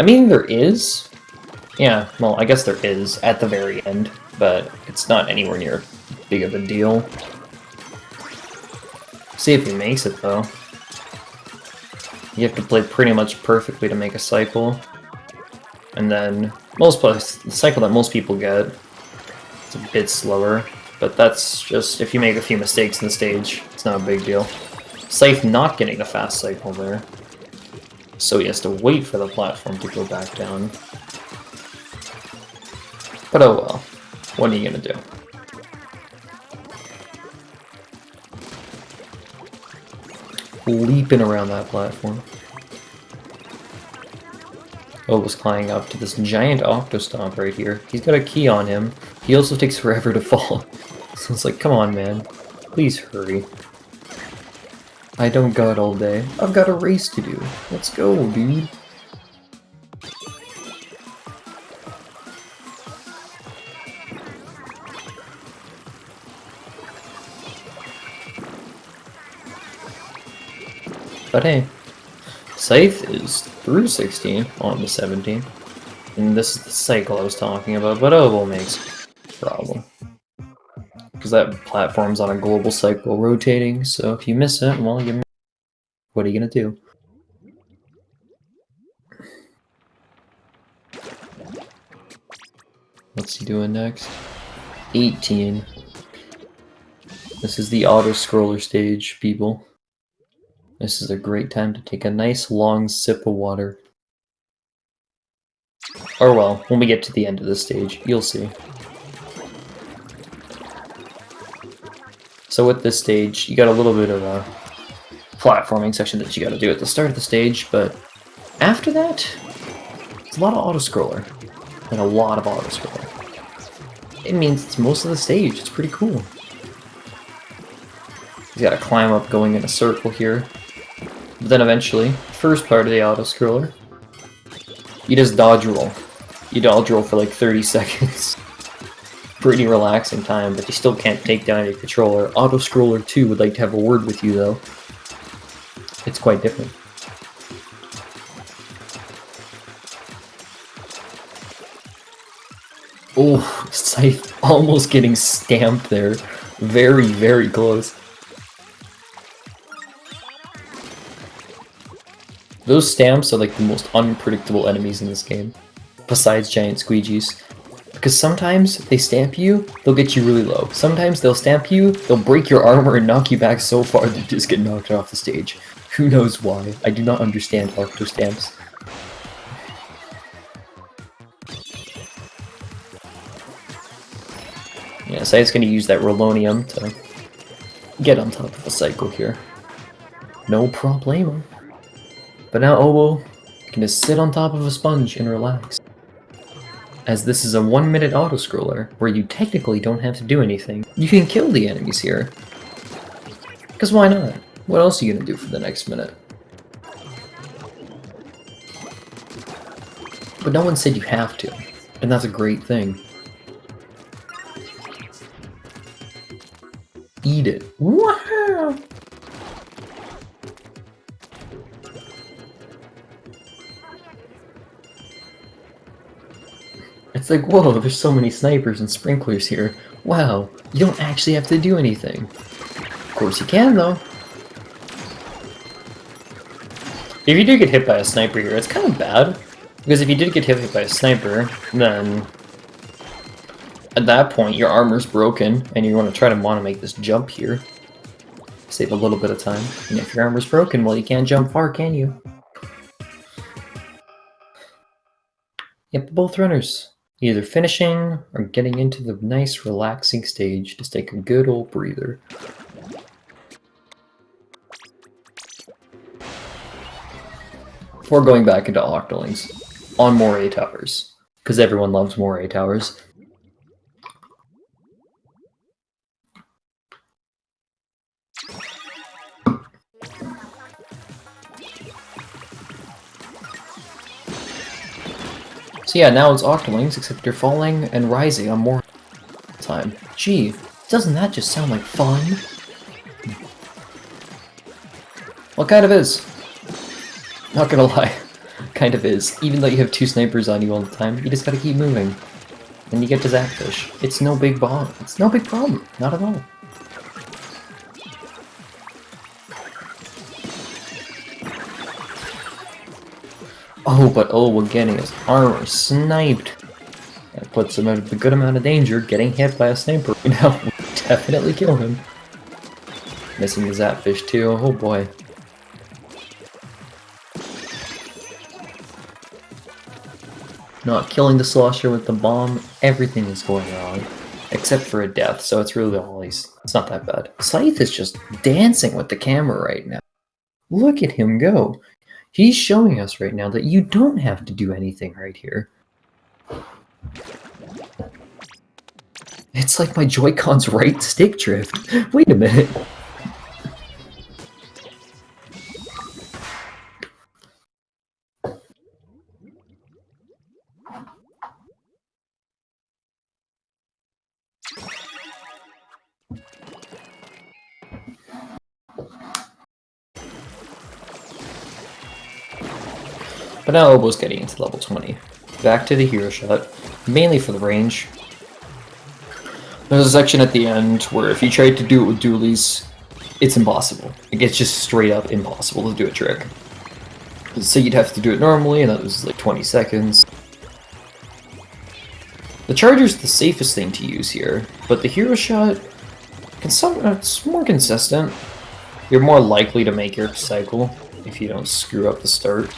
I mean, there is. Yeah, well, I guess there is at the very end, but it's not anywhere near big of a deal. See if he makes it, though. You have to play pretty much perfectly to make a cycle. And then, the cycle that most people get, it's a bit slower, but that's just, if you make a few mistakes in the stage, it's not a big deal. Scythe not getting the fast cycle there, so he has to wait for the platform to go back down. But oh well, what are you gonna do? Leaping around that platform. Obo's climbing up to this giant Octostomp right here. He's got a key on him. He also takes forever to fall. So it's like, come on, man. Please hurry. I don't got all day. I've got a race to do. Let's go, dude. But hey, Scythe is through 16 on the 17. And this is the cycle I was talking about, but Obo makes a problem. Because that platform's on a global cycle rotating, so if you miss it, well, what are you gonna do? What's he doing next? 18. This is the auto-scroller stage, people. This is a great time to take a nice long sip of water. Or well, when we get to the end of this stage, you'll see. So with this stage, you got a little bit of a platforming section that you gotta do at the start of the stage, but after that, it's a lot of auto-scroller. And a lot of auto-scroller. It means it's most of the stage, it's pretty cool. You gotta climb up going in a circle here. But then eventually, first part of the auto-scroller, you just dodge roll. You dodge roll for like 30 seconds. Pretty relaxing time, but you still can't take down your controller. Auto-scroller 2 would like to have a word with you, though. It's quite different. Oh, Scythe almost getting stamped there. Very, very close. Those stamps are like the most unpredictable enemies in this game, besides giant squeegees. Because sometimes they stamp you, they'll get you really low. Sometimes they'll stamp you, they'll break your armor and knock you back so far that you just get knocked off the stage. Who knows why? I do not understand Octo stamps. Yeah, so I'm just gonna use that Rolonium to get on top of a cycle here. No problemo. But now Obo can just sit on top of a sponge and relax. As this is a 1-minute auto-scroller, where you technically don't have to do anything. You can kill the enemies here. Because why not? What else are you gonna do for the next minute? But no one said you have to, and that's a great thing. Eat it. Wow! It's like, whoa, there's so many snipers and sprinklers here. Wow, you don't actually have to do anything. Of course you can, though. If you do get hit by a sniper here, it's kind of bad. Because if you did get hit by a sniper, then at that point your armor's broken, and you want to try to make this jump here. Save a little bit of time. And if your armor's broken, well, you can't jump far, can you? Yep, both runners. Either finishing or getting into the nice relaxing stage. Just take a good old breather. Before going back into Octolings, on Moray Towers. Because everyone loves Moray Towers. So yeah, now it's Octolings, except you're falling and rising on more time. Gee, doesn't that just sound like fun? Well, kind of is. Not gonna lie, kind of is. Even though you have 2 snipers on you all the time, you just gotta keep moving. And you get to Zapfish. It's no big bomb. It's no big problem. Not at all. Oh, but we're getting his armor sniped. That puts him at a good amount of danger. Getting hit by a sniper right now will definitely kill him. Missing the Zapfish too. Oh boy. Not killing the Slosher with the bomb. Everything is going wrong. Except for a death, so it's really it's not that bad. Scythe is just dancing with the camera right now. Look at him go. He's showing us right now that you don't have to do anything right here. It's like my Joy-Con's right stick drift. Wait a minute. But now Obo's getting into level 20. Back to the hero shot, mainly for the range. There's a section at the end where if you try to do it with dualies, it's impossible. It's just straight up impossible to do a trick. So you'd have to do it normally, and that was like 20 seconds. The charger's the safest thing to use here, but the hero shot, it's more consistent. You're more likely to make your cycle if you don't screw up the start.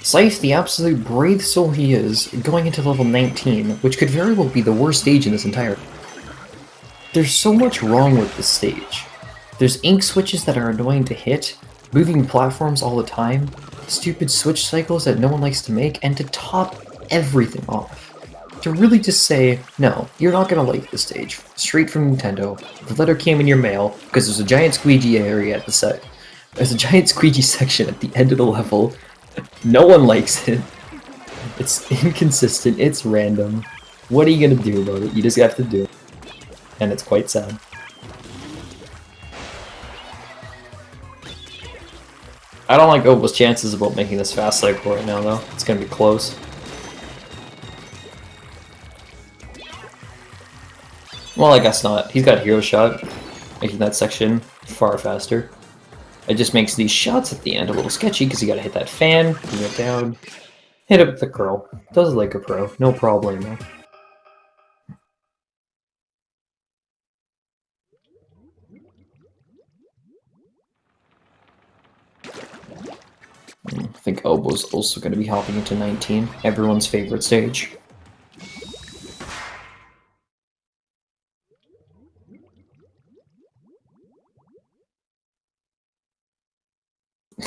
Scythe, the absolute brave soul he is, going into level 19, which could very well be the worst stage in this entire... There's so much wrong with this stage. There's ink switches that are annoying to hit, moving platforms all the time, stupid switch cycles that no one likes to make, and to top everything off. To really just say, no, you're not gonna like this stage, straight from Nintendo, the letter came in your mail, because there's a giant squeegee area at the set. There's a giant squeegee section at the end of the level. No one likes it. It's inconsistent, it's random. What are you gonna do about it? You just have to do it. And it's quite sad. I don't like Oboe's chances about making this fast cycle right now, though. It's gonna be close. Well, I guess not. He's got Hero Shot, making that section far faster. It just makes these shots at the end a little sketchy because you gotta hit that fan, bring it down, hit it with the curl. Does it like a pro, no problemo. I think Oboe's also going to be hopping into 19, everyone's favorite stage.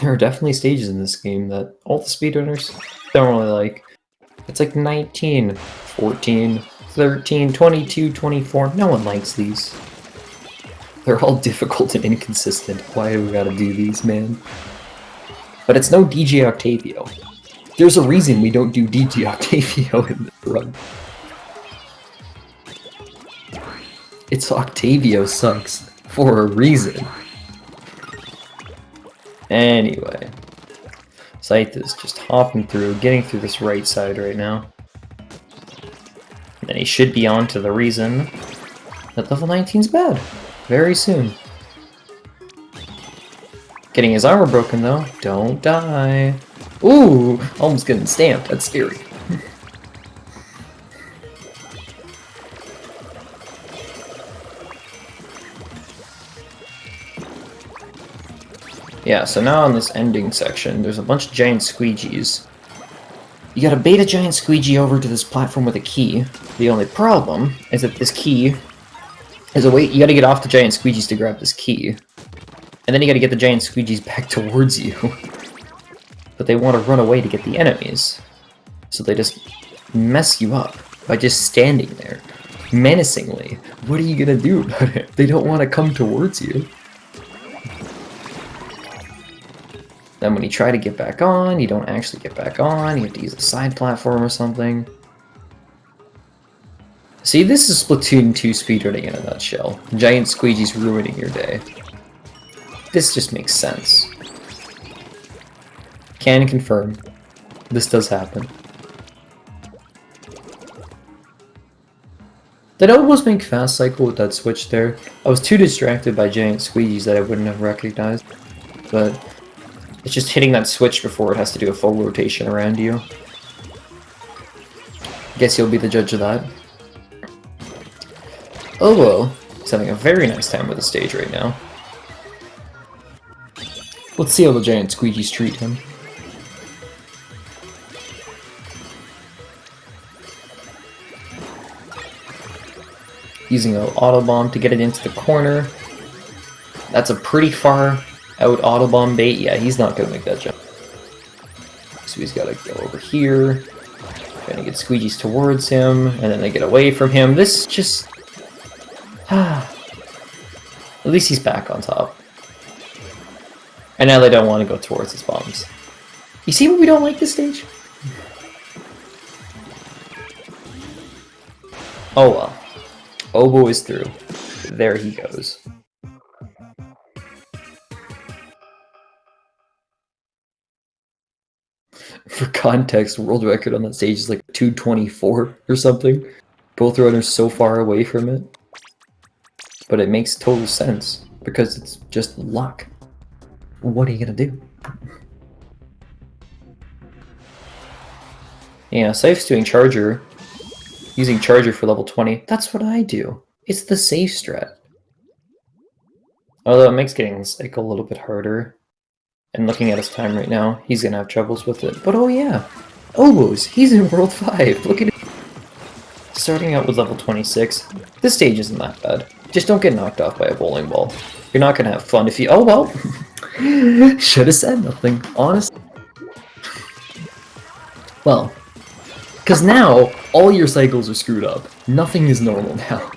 There are definitely stages in this game that all the speedrunners don't really like. It's like 19, 14, 13, 22, 24. No one likes these. They're all difficult and inconsistent. Why do we gotta do these, man? But it's no DJ Octavio. There's a reason we don't do DJ Octavio in this run. It's Octavio sucks for a reason. Anyway, Scythe is just hopping through, getting through this right side right now. And then he should be on to the reason that level 19's bad. Very soon. Getting his armor broken though. Don't die. Ooh! Almost getting stamped. That's scary. Yeah, so now on this ending section, there's a bunch of giant squeegees. You gotta bait a giant squeegee over to this platform with a key. The only problem is that this key is a way you gotta get off the giant squeegees to grab this key. And then you gotta get the giant squeegees back towards you. But they want to run away to get the enemies. So they just mess you up by just standing there, menacingly. What are you gonna do about it? They don't want to come towards you. Then when you try to get back on, you don't actually get back on. You have to use a side platform or something. See, this is Splatoon 2 speedrunning in a nutshell. Giant squeegees ruining your day. This just makes sense. Can confirm. This does happen. Did Oboe's make fast cycle with that switch there? I was too distracted by giant squeegees that I wouldn't have recognized. But it's just hitting that switch before it has to do a full rotation around you. Guess you'll be the judge of that. Oboe is having a very nice time with the stage right now. Let's see how the giant squeegees treat him. Using an auto bomb to get it into the corner. That's a pretty far out auto bomb bait. Yeah, he's not gonna make that jump. So he's gotta go over here. Trying to get squeegees towards him, and then they get away from him. This just... At least he's back on top. And now they don't want to go towards his bombs. You see why we don't like this stage? Oh well. Oboe is through. There he goes. For context, world record on that stage is like 224 or something. Both runners so far away from it. But it makes total sense, because it's just luck. What are you gonna do? Yeah, Scythe's doing Charger. Using Charger for level 20. That's what I do. It's the safe strat. Although it makes getting this like a little bit harder. And looking at his time right now, he's gonna have troubles with it. But oh yeah, Oboe's, he's in World 5. Look at it. Starting out with level 26. This stage isn't that bad. Just don't get knocked off by a bowling ball. You're not gonna have fun if you... Oh well. Should have said nothing, honestly. Well, because now all your cycles are screwed up. Nothing is normal now.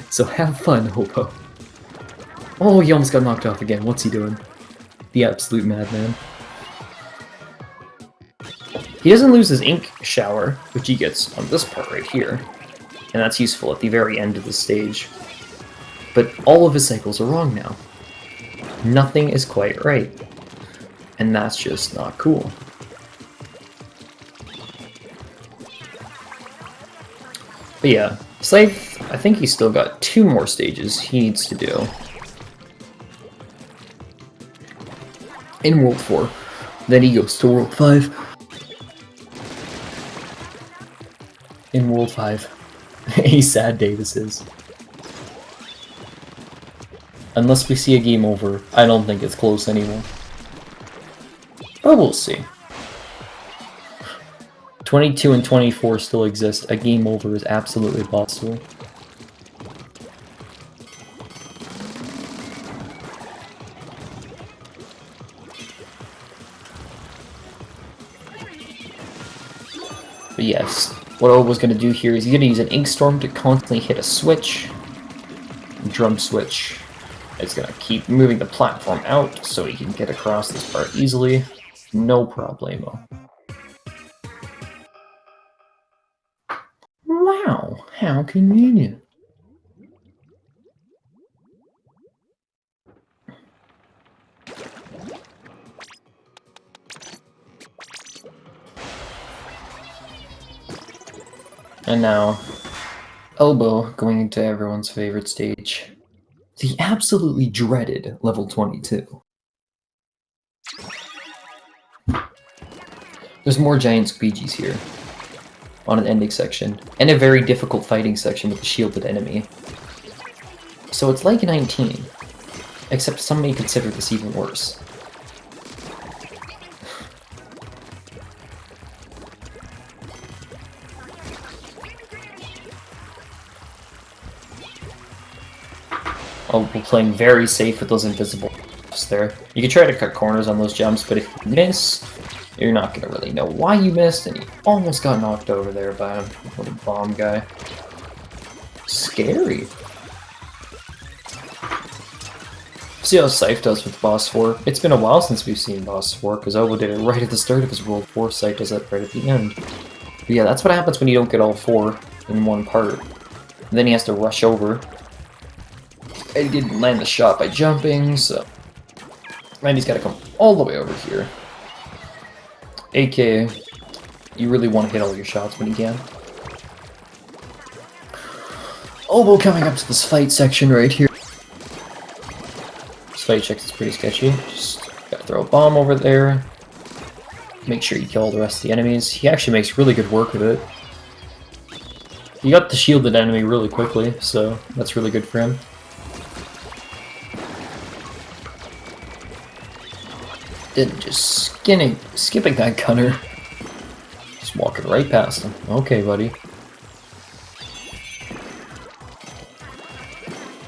So have fun, Oboe. Oh, he almost got knocked off again. What's he doing? The absolute madman. He doesn't lose his ink shower, which he gets on this part right here, and that's useful at the very end of the stage. But all of his cycles are wrong now. Nothing is quite right, and that's just not cool. But yeah, Scythe, I think he's still got 2 more stages he needs to do in World 4. Then he goes to World 5. In World 5. A sad day this is. Unless we see a game over, I don't think it's close anymore. But we'll see. 22 and 24 still exist. A game over is absolutely possible. But yes, what Oboe's going to do here is he's going to use an Ink Storm to constantly hit a switch. Drum switch. It's going to keep moving the platform out so he can get across this part easily. No problemo. Wow, how convenient. And now, Oboe going into everyone's favorite stage. The absolutely dreaded level 22. There's more giant squeegees here on an ending section, and a very difficult fighting section with a shielded enemy. So it's like 19, except some may consider this even worse. Oh, we're playing very safe with those invisible jumps there. You can try to cut corners on those jumps, but if you miss, you're not going to really know why you missed, and you almost got knocked over there by a little bomb guy. Scary. See how Scythe does with Boss 4. It's been a while since we've seen Boss 4, because Oboe did it right at the start of his World 4, Scythe does it right at the end. But yeah, that's what happens when you don't get all 4 in one part. And then he has to rush over. And he didn't land the shot by jumping, so... And he's got to come all the way over here. AK, you really want to hit all your shots when you can. Oboe coming up to this fight section right here. This fight check is pretty sketchy. Just gotta throw a bomb over there. Make sure you kill all the rest of the enemies. He actually makes really good work of it. He got the shielded enemy really quickly, so that's really good for him. Then just skipping that gunner. Just walking right past him. Okay, buddy.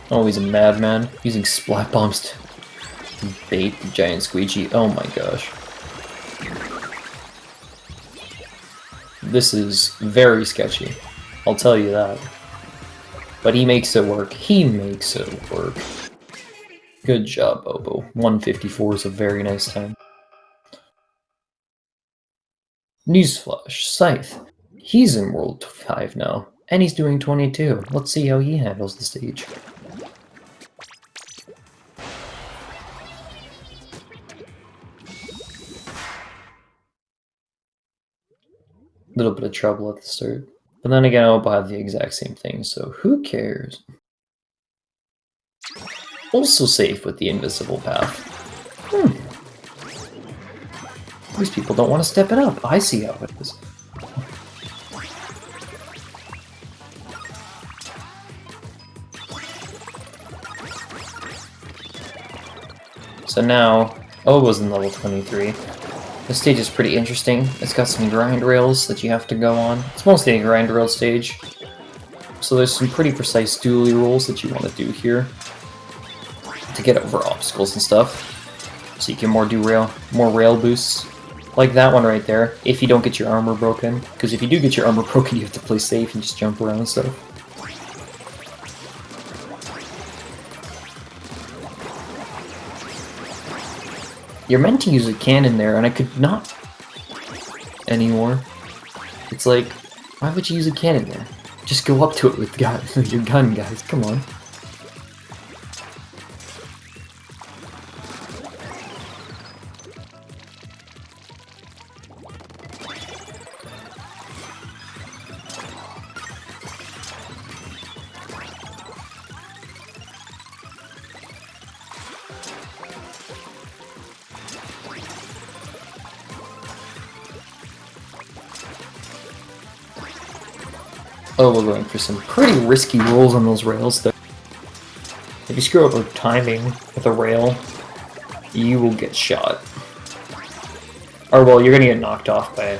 Oh, he's a madman. Using splat bombs to bait the giant squeegee. Oh my gosh. This is very sketchy. I'll tell you that. But he makes it work. He makes it work. Good job, Oboe. 154 is a very nice time. Newsflash, Scythe. He's in World 5 now, and he's doing 22. Let's see how he handles the stage. Little bit of trouble at the start. But then again, Oboe had the exact same thing, so who cares? Also safe with the invisible path. These people don't want to step it up. I see how it is. So now, Oboe's in level 23. This stage is pretty interesting. It's got some grind rails that you have to go on. It's mostly a grind rail stage. So there's some pretty precise dually rolls that you want to do here to get over obstacles and stuff. So you can more rail boosts. Like that one right there, if you don't get your armor broken. Because if you do get your armor broken, you have to play safe and just jump around and stuff. You're meant to use a cannon there, and I could not... anymore. It's like, why would you use a cannon there? Just go up to it with your gun, guys. Come on. Oh, we're going for some pretty risky rolls on those rails there. If you screw up with timing with a rail, you will get shot. Or, well, you're gonna get knocked off by a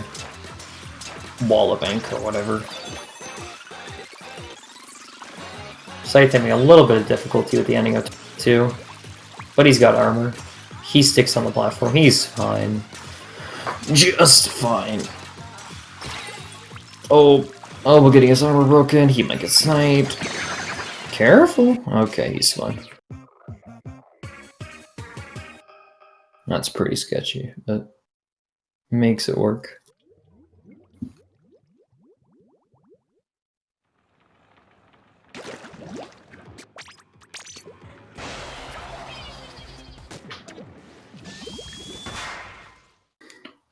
wall of ink or whatever. Scythe having a little bit of difficulty with the ending of 2, but he's got armor. He sticks on the platform. He's fine. Just fine. Oh, we're getting his armor broken. He might get sniped. Careful. Okay, he's fine. That's pretty sketchy, but makes it work.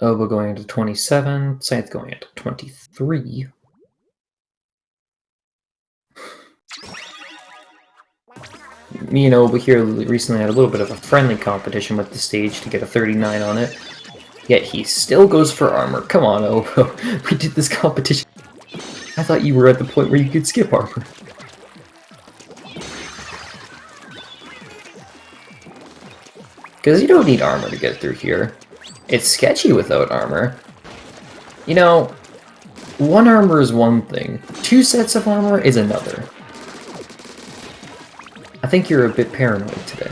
Oboe going into 27, Scythe going into 23. Me and Oboe here recently had a little bit of a friendly competition with the stage to get a 39 on it. Yet he still goes for armor. Come on, Oboe. We did this competition. I thought you were at the point where you could skip armor. Because you don't need armor to get through here. It's sketchy without armor. You know, 1 armor is one thing. 2 sets of armor is another. I think you're a bit paranoid today.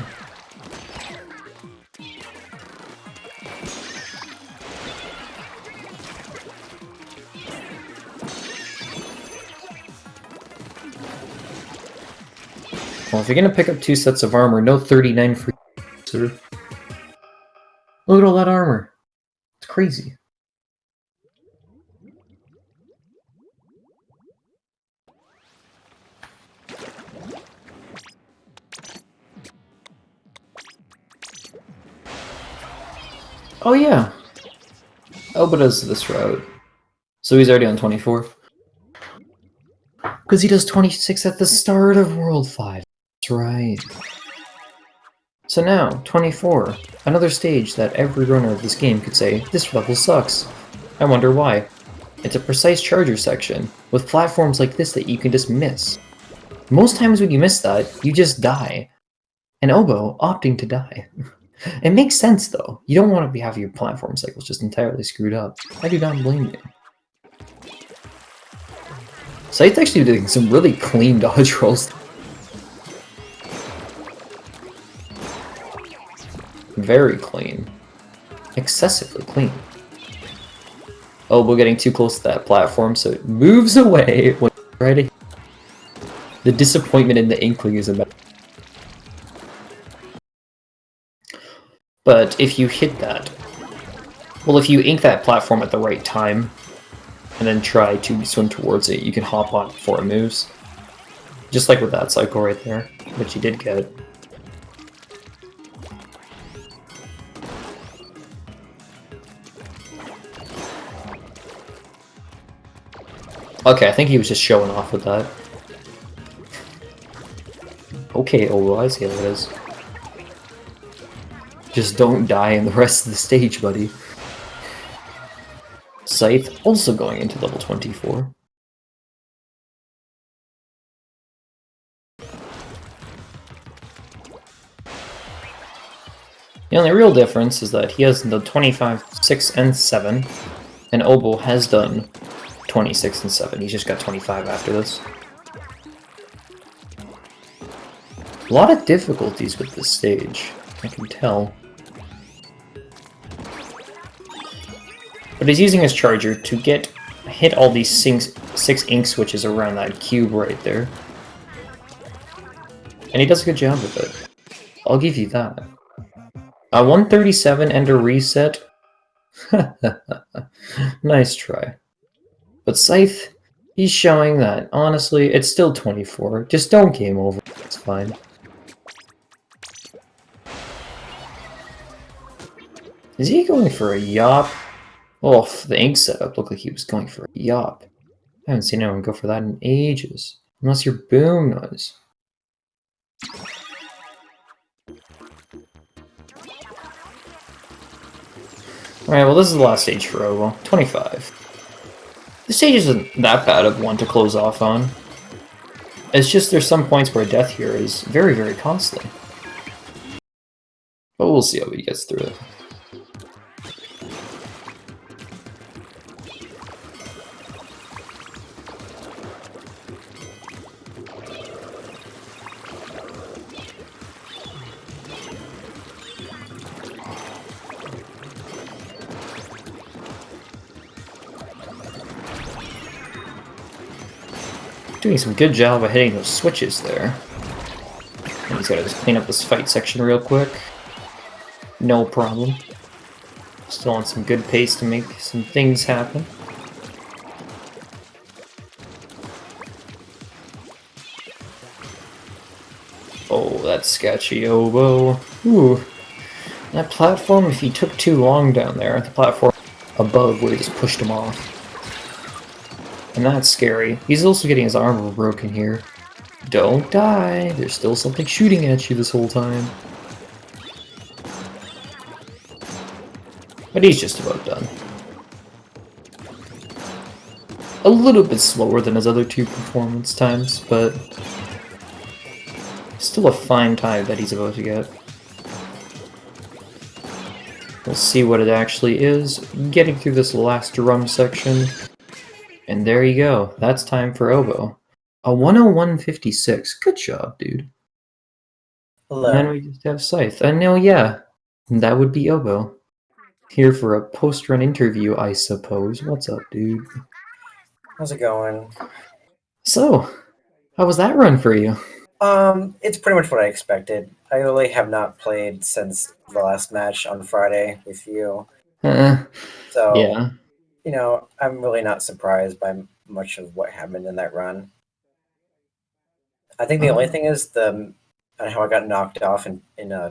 Well, if you're gonna pick up 2 sets of armor, no 39 for you. Look at all that armor. It's crazy. Oh yeah. Oboe does this route. So he's already on 24. Because he does 26 at the start of World 5. That's right. So now, 24. Another stage that every runner of this game could say, this level sucks. I wonder why. It's a precise charger section, with platforms like this that you can just miss. Most times when you miss that, you just die. And Oboe opting to die. It makes sense though. You don't want to have your platform cycles just entirely screwed up. I do not blame you. Scythe's actually doing some really clean dodge rolls. Very clean. Excessively clean. Oboe getting too close to that platform, so it moves away when right. The disappointment in the Inkling is about. But if you hit that, well, if you ink that platform at the right time, and then try to swim towards it, you can hop on it before it moves. Just like with that cycle right there, which you did get. Okay, I think he was just showing off with that. Okay, Oboe, I see how it is. Just don't die in the rest of the stage, buddy. Scythe also going into level 24. The only real difference is that he has the 25, 6, and 7, and Oboe has done 26 and 7. He's just got 25 after this. A lot of difficulties with this stage, I can tell. But he's using his charger to hit all these 6 ink switches around that cube right there. And he does a good job with it. I'll give you that. A 137 and a reset. Nice try. But Scythe, he's showing that, honestly, it's still 24. Just don't game over. It's fine. Is he going for a yop? Oh, the ink setup looked like he was going for a yop. I haven't seen anyone go for that in ages. Unless you're Boom Noise. Alright, well this is the last stage for Obo. 25. The stage isn't that bad of one to close off on. It's just there's some points where death here is very, very costly. But we'll see how he gets through it. Doing some good job of hitting those switches there. And he's gotta just clean up this fight section real quick. No problem. Still on some good pace to make some things happen. Oh, that's sketchy, Obo. Ooh. That platform, if he took too long down there, the platform above would have just pushed him off. And that's scary. He's also getting his armor broken here. Don't die! There's still something shooting at you this whole time. But he's just about done. A little bit slower than his other two performance times, but still a fine time that he's about to get. We'll see what it actually is. Getting through this last drum section. And there you go. That's time for Obo. A 101.56. Good job, dude. Hello. And then we just have Scythe. And now, yeah, that would be Obo. Here for a post-run interview, I suppose. What's up, dude? How's it going? So, how was that run for you? It's pretty much what I expected. I really have not played since the last match on Friday with you. So, yeah. You know, I'm really not surprised by much of what happened in that run. I think the only thing is how I got knocked off in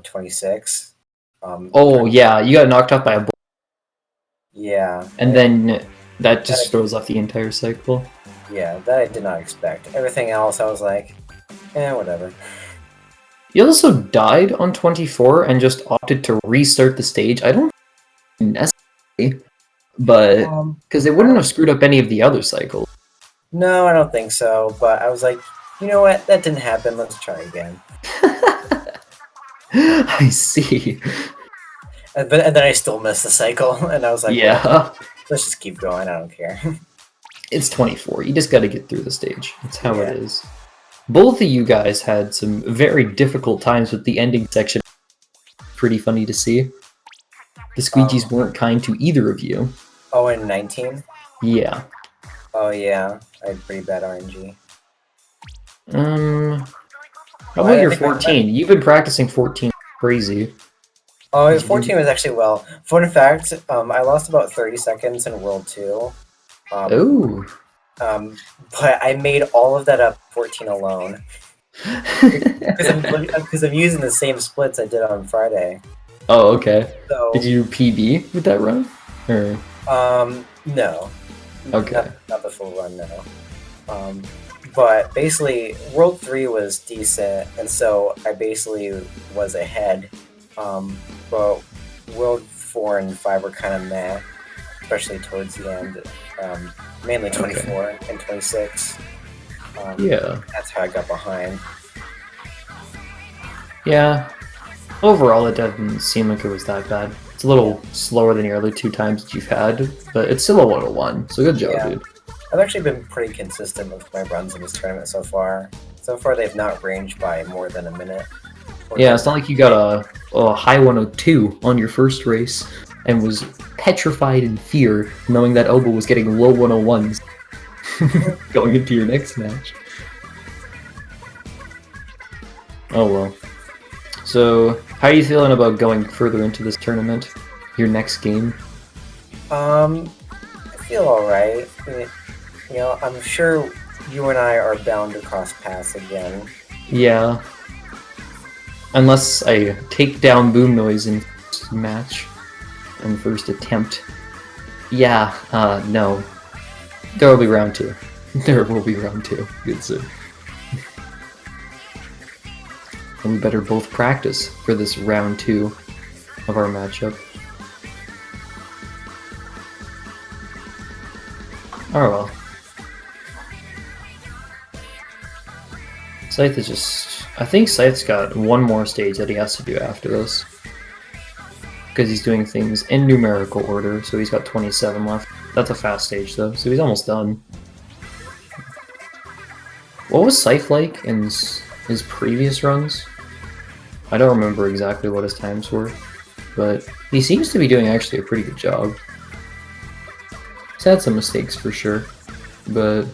26. Oh, yeah, you got knocked off by a bull. Yeah. And then that just throws off the entire cycle. Yeah, that I did not expect. Everything else, I was like, whatever. You also died on 24 and just opted to restart the stage. I don't think necessary, but because they wouldn't have screwed up any of the other cycles. No, I don't think so. But I was like, you know what? That didn't happen. Let's try again. I see. And then I still missed the cycle, and I was like, yeah, well, let's just keep going. I don't care. It's 24. You just got to get through the stage. That's how it is. Both of you guys had some very difficult times with the ending section. Pretty funny to see. The squeegees weren't kind to either of you. Oh, in 19? Yeah. Oh, yeah. I had pretty bad RNG. How about your 14? You've been practicing 14 crazy. Oh, his 14 was actually well. Fun fact, I lost about 30 seconds in World 2. But I made all of that up 14 alone. Because I'm using the same splits I did on Friday. Oh, okay. So, did you PB with that run? Or? No. Okay. Not the full run, no. But basically, World 3 was decent, and so I basically was ahead. But World 4 and 5 were kind of meh, especially towards the end. Mainly 24 and 26. Yeah. That's how I got behind. Yeah. Overall, it doesn't seem like it was that bad. It's a little slower than your other two times that you've had, but it's still a 101, so good job, dude. I've actually been pretty consistent with my runs in this tournament so far. So far, they've not ranged by more than a minute. Yeah, it's not like you got a high 102 on your first race and was petrified in fear knowing that Obo was getting low 101s going into your next match. Oh well. So, how are you feeling about going further into this tournament? Your next game? I feel alright. You know, I'm sure you and I are bound to cross paths again. Yeah. Unless I take down Boom Noise in first match, in first attempt. Yeah, no. There will be round 2. There will be round 2. Good sir. And we better both practice for this round 2 of our matchup. Oh well. Scythe is just... I think Scythe's got one more stage that he has to do after this. Because he's doing things in numerical order, so he's got 27 left. That's a fast stage though, so he's almost done. What was Scythe like in his previous runs? I don't remember exactly what his times were, but he seems to be doing actually a pretty good job. He's had some mistakes for sure, but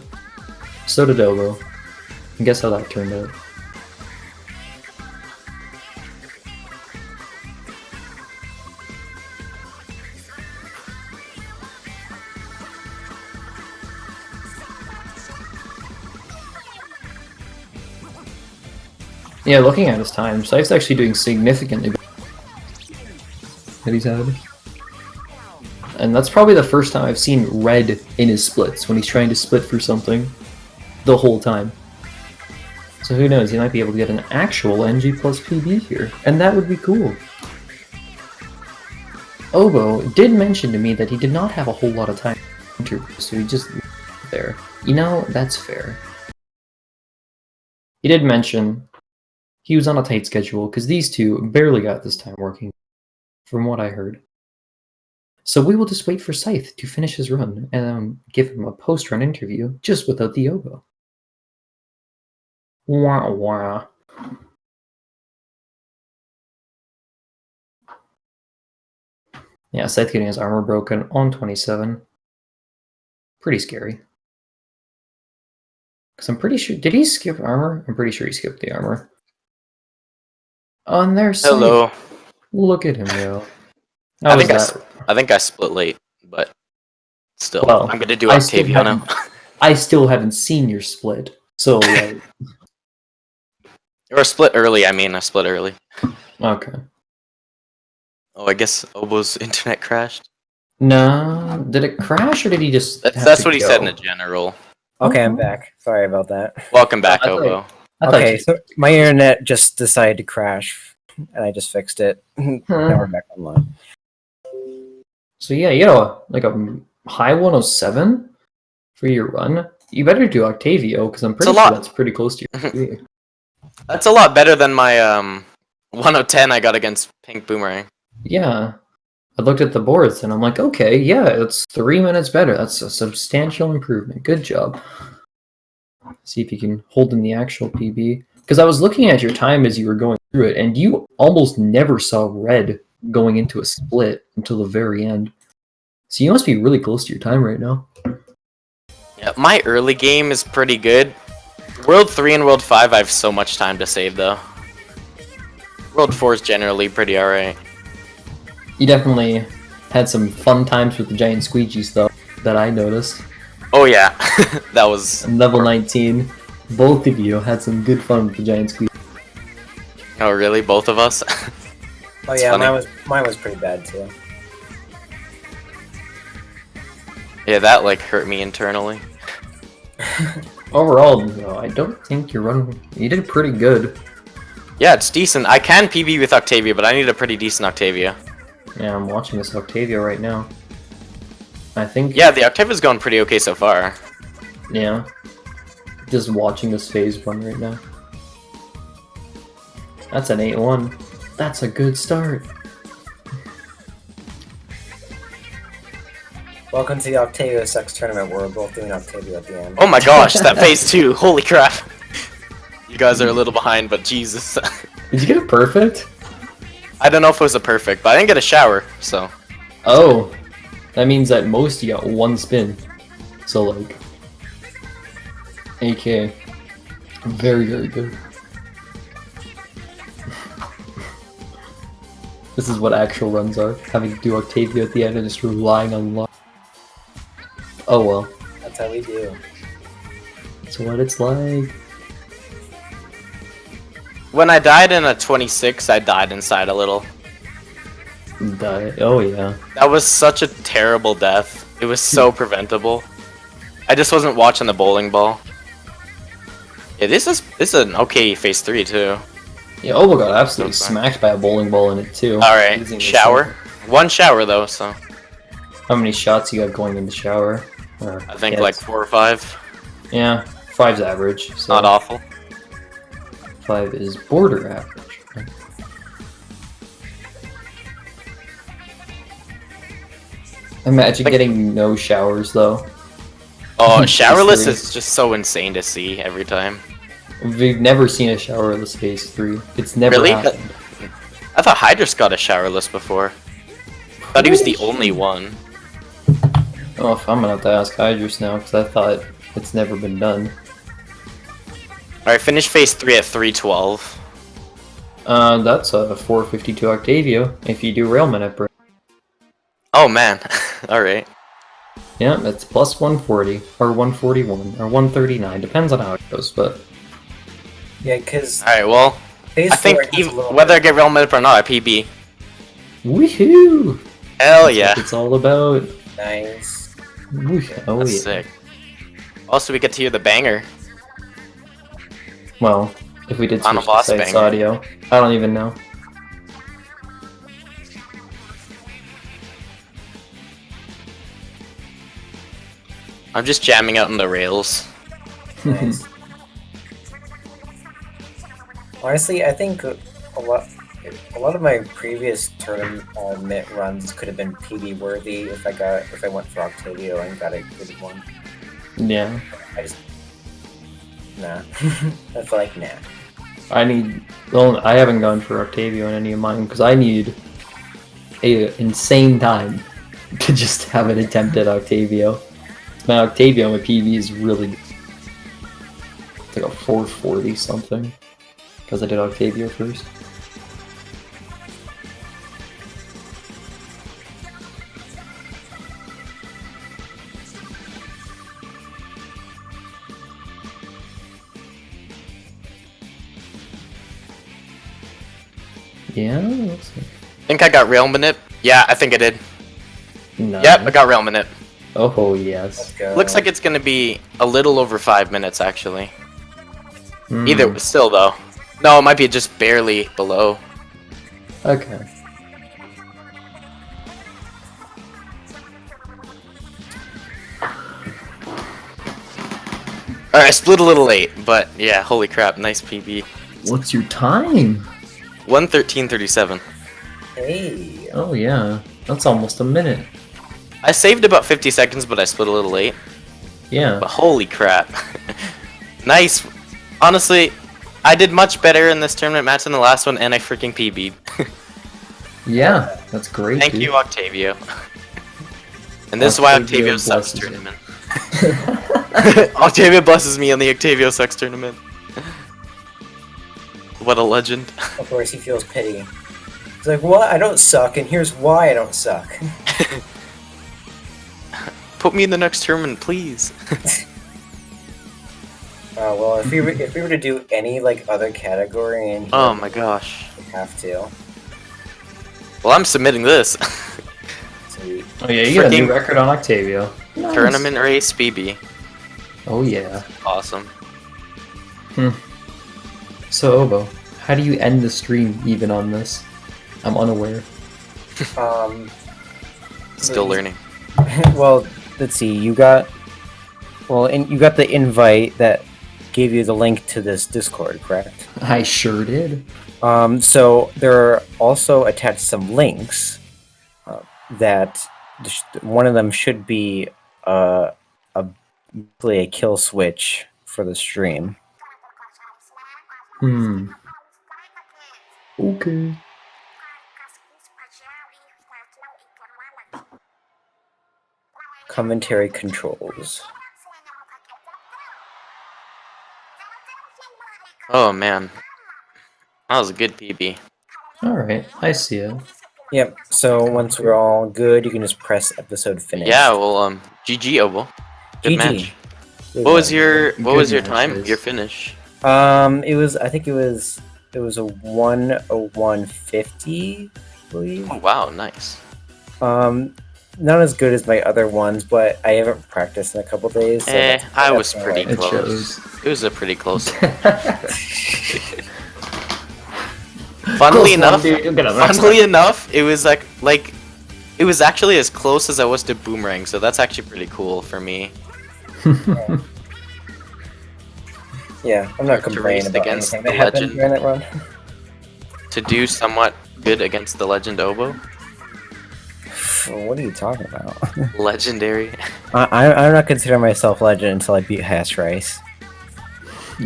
so did Obo. And guess how that turned out. Yeah, looking at his time, Scythe's actually doing significantly better that he's had. And that's probably the first time I've seen red in his splits, when he's trying to split for something the whole time. So who knows, he might be able to get an actual NG plus PB here, and that would be cool. Obo did mention to me that he did not have a whole lot of time to interview, so he just there. You know, that's fair. He did mention he was on a tight schedule, because these two barely got this time working, from what I heard. So we will just wait for Scythe to finish his run, and give him a post-run interview, just without the Obo. Wah wah. Yeah, Scythe getting his armor broken on 27. Pretty scary. Because I'm pretty sure... Did he skip armor? I'm pretty sure he skipped the armor. Oh, and there's Scythe. Hello. Look at him go. I think I split late, but still, well, I'm gonna do Octavio now. I still haven't seen your split, so like... Or split early, I mean, I split early. Okay. Oh, I guess Obo's internet crashed? No, did it crash or did he just That's what he said in the general. Okay, I'm back. Sorry about that. Welcome back, Obo. Okay, so my internet just decided to crash, and I just fixed it. Now we're back online. So yeah, you know, like a high 107 for your run. You better do Octavio, because I'm pretty sure that's pretty close to your That's a lot better than my 110 I got against Pink Boomerang. Yeah. I looked at the boards and I'm like, okay, yeah, it's 3 minutes better. That's a substantial improvement. Good job. See if you can hold in the actual PB. Because I was looking at your time as you were going through it, and you almost never saw red going into a split until the very end. So you must be really close to your time right now. Yeah, my early game is pretty good. World 3 and World 5 I have so much time to save though. World 4 is generally pretty alright. You definitely had some fun times with the giant squeegees though, that I noticed. Oh yeah, that was... Level 19, both of you had some good fun with the giant squeegees. Oh really? Both of us? Oh yeah, mine was pretty bad too. Yeah, that like hurt me internally. Overall, though, I don't think you did pretty good. Yeah, it's decent. I can PB with Octavia, but I need a pretty decent Octavia. Yeah, I'm watching this Octavio right now. I think... Yeah, the Octavia's going pretty okay so far. Yeah. Just watching this phase 1 right now. That's an 8-1. That's a good start. Welcome to the Octavio Sex Tournament where we're both doing Octavio at the end. Oh my gosh, that phase 2. Holy crap. You guys are a little behind, but Jesus. Did you get it perfect? I don't know if it was a perfect, but I didn't get a shower, so... Oh. That means at most you got 1 spin. So like... AK. Very, very good. This is what actual runs are. Having to do Octavio at the end and just relying on luck. Oh well. That's how we do. That's what it's like. When I died in a 26, I died inside a little. Die. Oh yeah. That was such a terrible death. It was so preventable. I just wasn't watching the bowling ball. Yeah, this is an okay phase 3 too. Yeah, Obo got absolutely So far. smacked by a bowling ball in it too. Alright, Using the shower. One shower though, so same- How many shots you got going in the shower? I think like 4 or 5. Yeah, 5's average. So Not awful. 5 is border average. Right? Imagine getting no showers though. Oh, Phase showerless 3. is just so insane to see every time. We've never seen a showerless phase 3. It's never Really? happened. I thought Hydrus got a showerless before. Thought he was the only one. Oh, if I'm gonna have to ask Hydrus now, because I thought it's never been done. Alright, finish phase 3 at 312. That's a 452 Octavio, if you do railman at break. Oh man. Alright. Yeah, that's plus 140, or 141, or 139, depends on how it goes, but... Yeah, because Alright, well, phase I think 4 has a even, little whether I get Realm Edit or not, I PB. Woohoo! Hell That's yeah. what it's all about. nice. Oh That's yeah. sick. Also, we get to hear the banger. Well, if we did On a switch to boss Scythe's banger. audio, I don't even know. I'm just jamming out on the rails. Nice. Honestly, I think a lot of my previous tournament runs could have been PB worthy if I went for Octavio and got a good one. Yeah. Nah. I feel like nah. I haven't gone for Octavio in any of mine, because I need a insane time to just have an attempt at Octavio. My Octavio, my PB is really good. It's like a 440 something, because I did Octavio first. Yeah, looks like... Think I got Realm Manip? Yeah, I think I did. No. Yep, I got Realm Manip. Oh, yes. Let's go. Looks like it's gonna be a little over 5 minutes, actually. Hmm. Either, still though. No, it might be just barely below. Okay. Alright, I split a little late, but yeah, holy crap, nice PB. What's your time? 1:13:37. Hey. Oh, yeah. That's almost a minute. I saved about 50 seconds, but I split a little late. Yeah. But holy crap. Nice. Honestly, I did much better in this tournament match than the last one, and I freaking PB'd. Yeah, that's great. Thank dude. you, Octavio. And this is why Octavio Octavio sucks blesses you. tournament. Octavio blesses me on the Octavio sucks tournament. What a legend. Of course, he feels pity. He's like, "What? I don't suck, and here's why I don't suck." Put me in the next tournament, please. Well, if we were to do any like other category, and Oh my gosh. we have to. Well, I'm submitting this. Oh Sweet. yeah, you got a new Freaking- record on Octavio. Nice. Tournament race BB. Oh yeah. Awesome. So Obo, how do you end the stream even on this? I'm unaware. Still learning. Well, let's see. You got the invite that gave you the link to this Discord, correct? I sure did. So there are also attached some links that one of them should be basically a kill switch for the stream. Okay. Commentary controls. Oh man. That was a good PB. Alright, I see it. Yep. So once we're all good, you can just press episode finish. Yeah, well, GG, Obo. Good GG. match. Good What was one. your Good time? matches. Your finish? It was. I think it was a 1:01:50, I believe. Oh, wow, nice. Not as good as my other ones, but I haven't practiced in a couple days. So I was that's pretty alright. It close. shows. It was a pretty close. Funnily enough, it was like it was actually as close as I was to Boomerang, so that's actually pretty cool for me. Yeah, I'm not To complaining race about against anything the that happened legend. during that run. To do somewhat good against the Legend Obo. What are you talking about? Legendary. I'm not considering myself legend until I beat Hash Rice.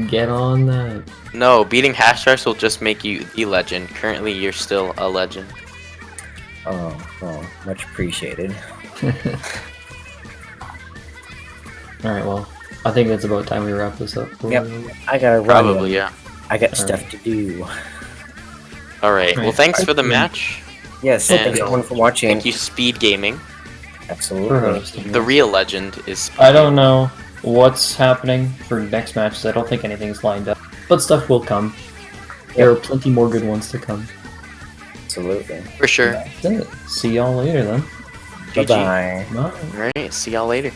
Get on that. No, beating Hash Rice will just make you the legend. Currently, you're still a legend. Oh, well, much appreciated. Alright, well, I think it's about time we wrap this up. Yep. I gotta run. Probably, yeah. I got Alright. stuff to do. Alright, well, Alright. thanks for the match. Yes, And thanks everyone for watching. Thank you, Speed Gaming. Absolutely. The real legend is. I don't know what's happening for next matches. I don't think anything's lined up. But stuff will come. There are plenty more good ones to come. Absolutely. For sure. That's it. See y'all later then. GG. Bye-bye. Bye. Alright, see y'all later.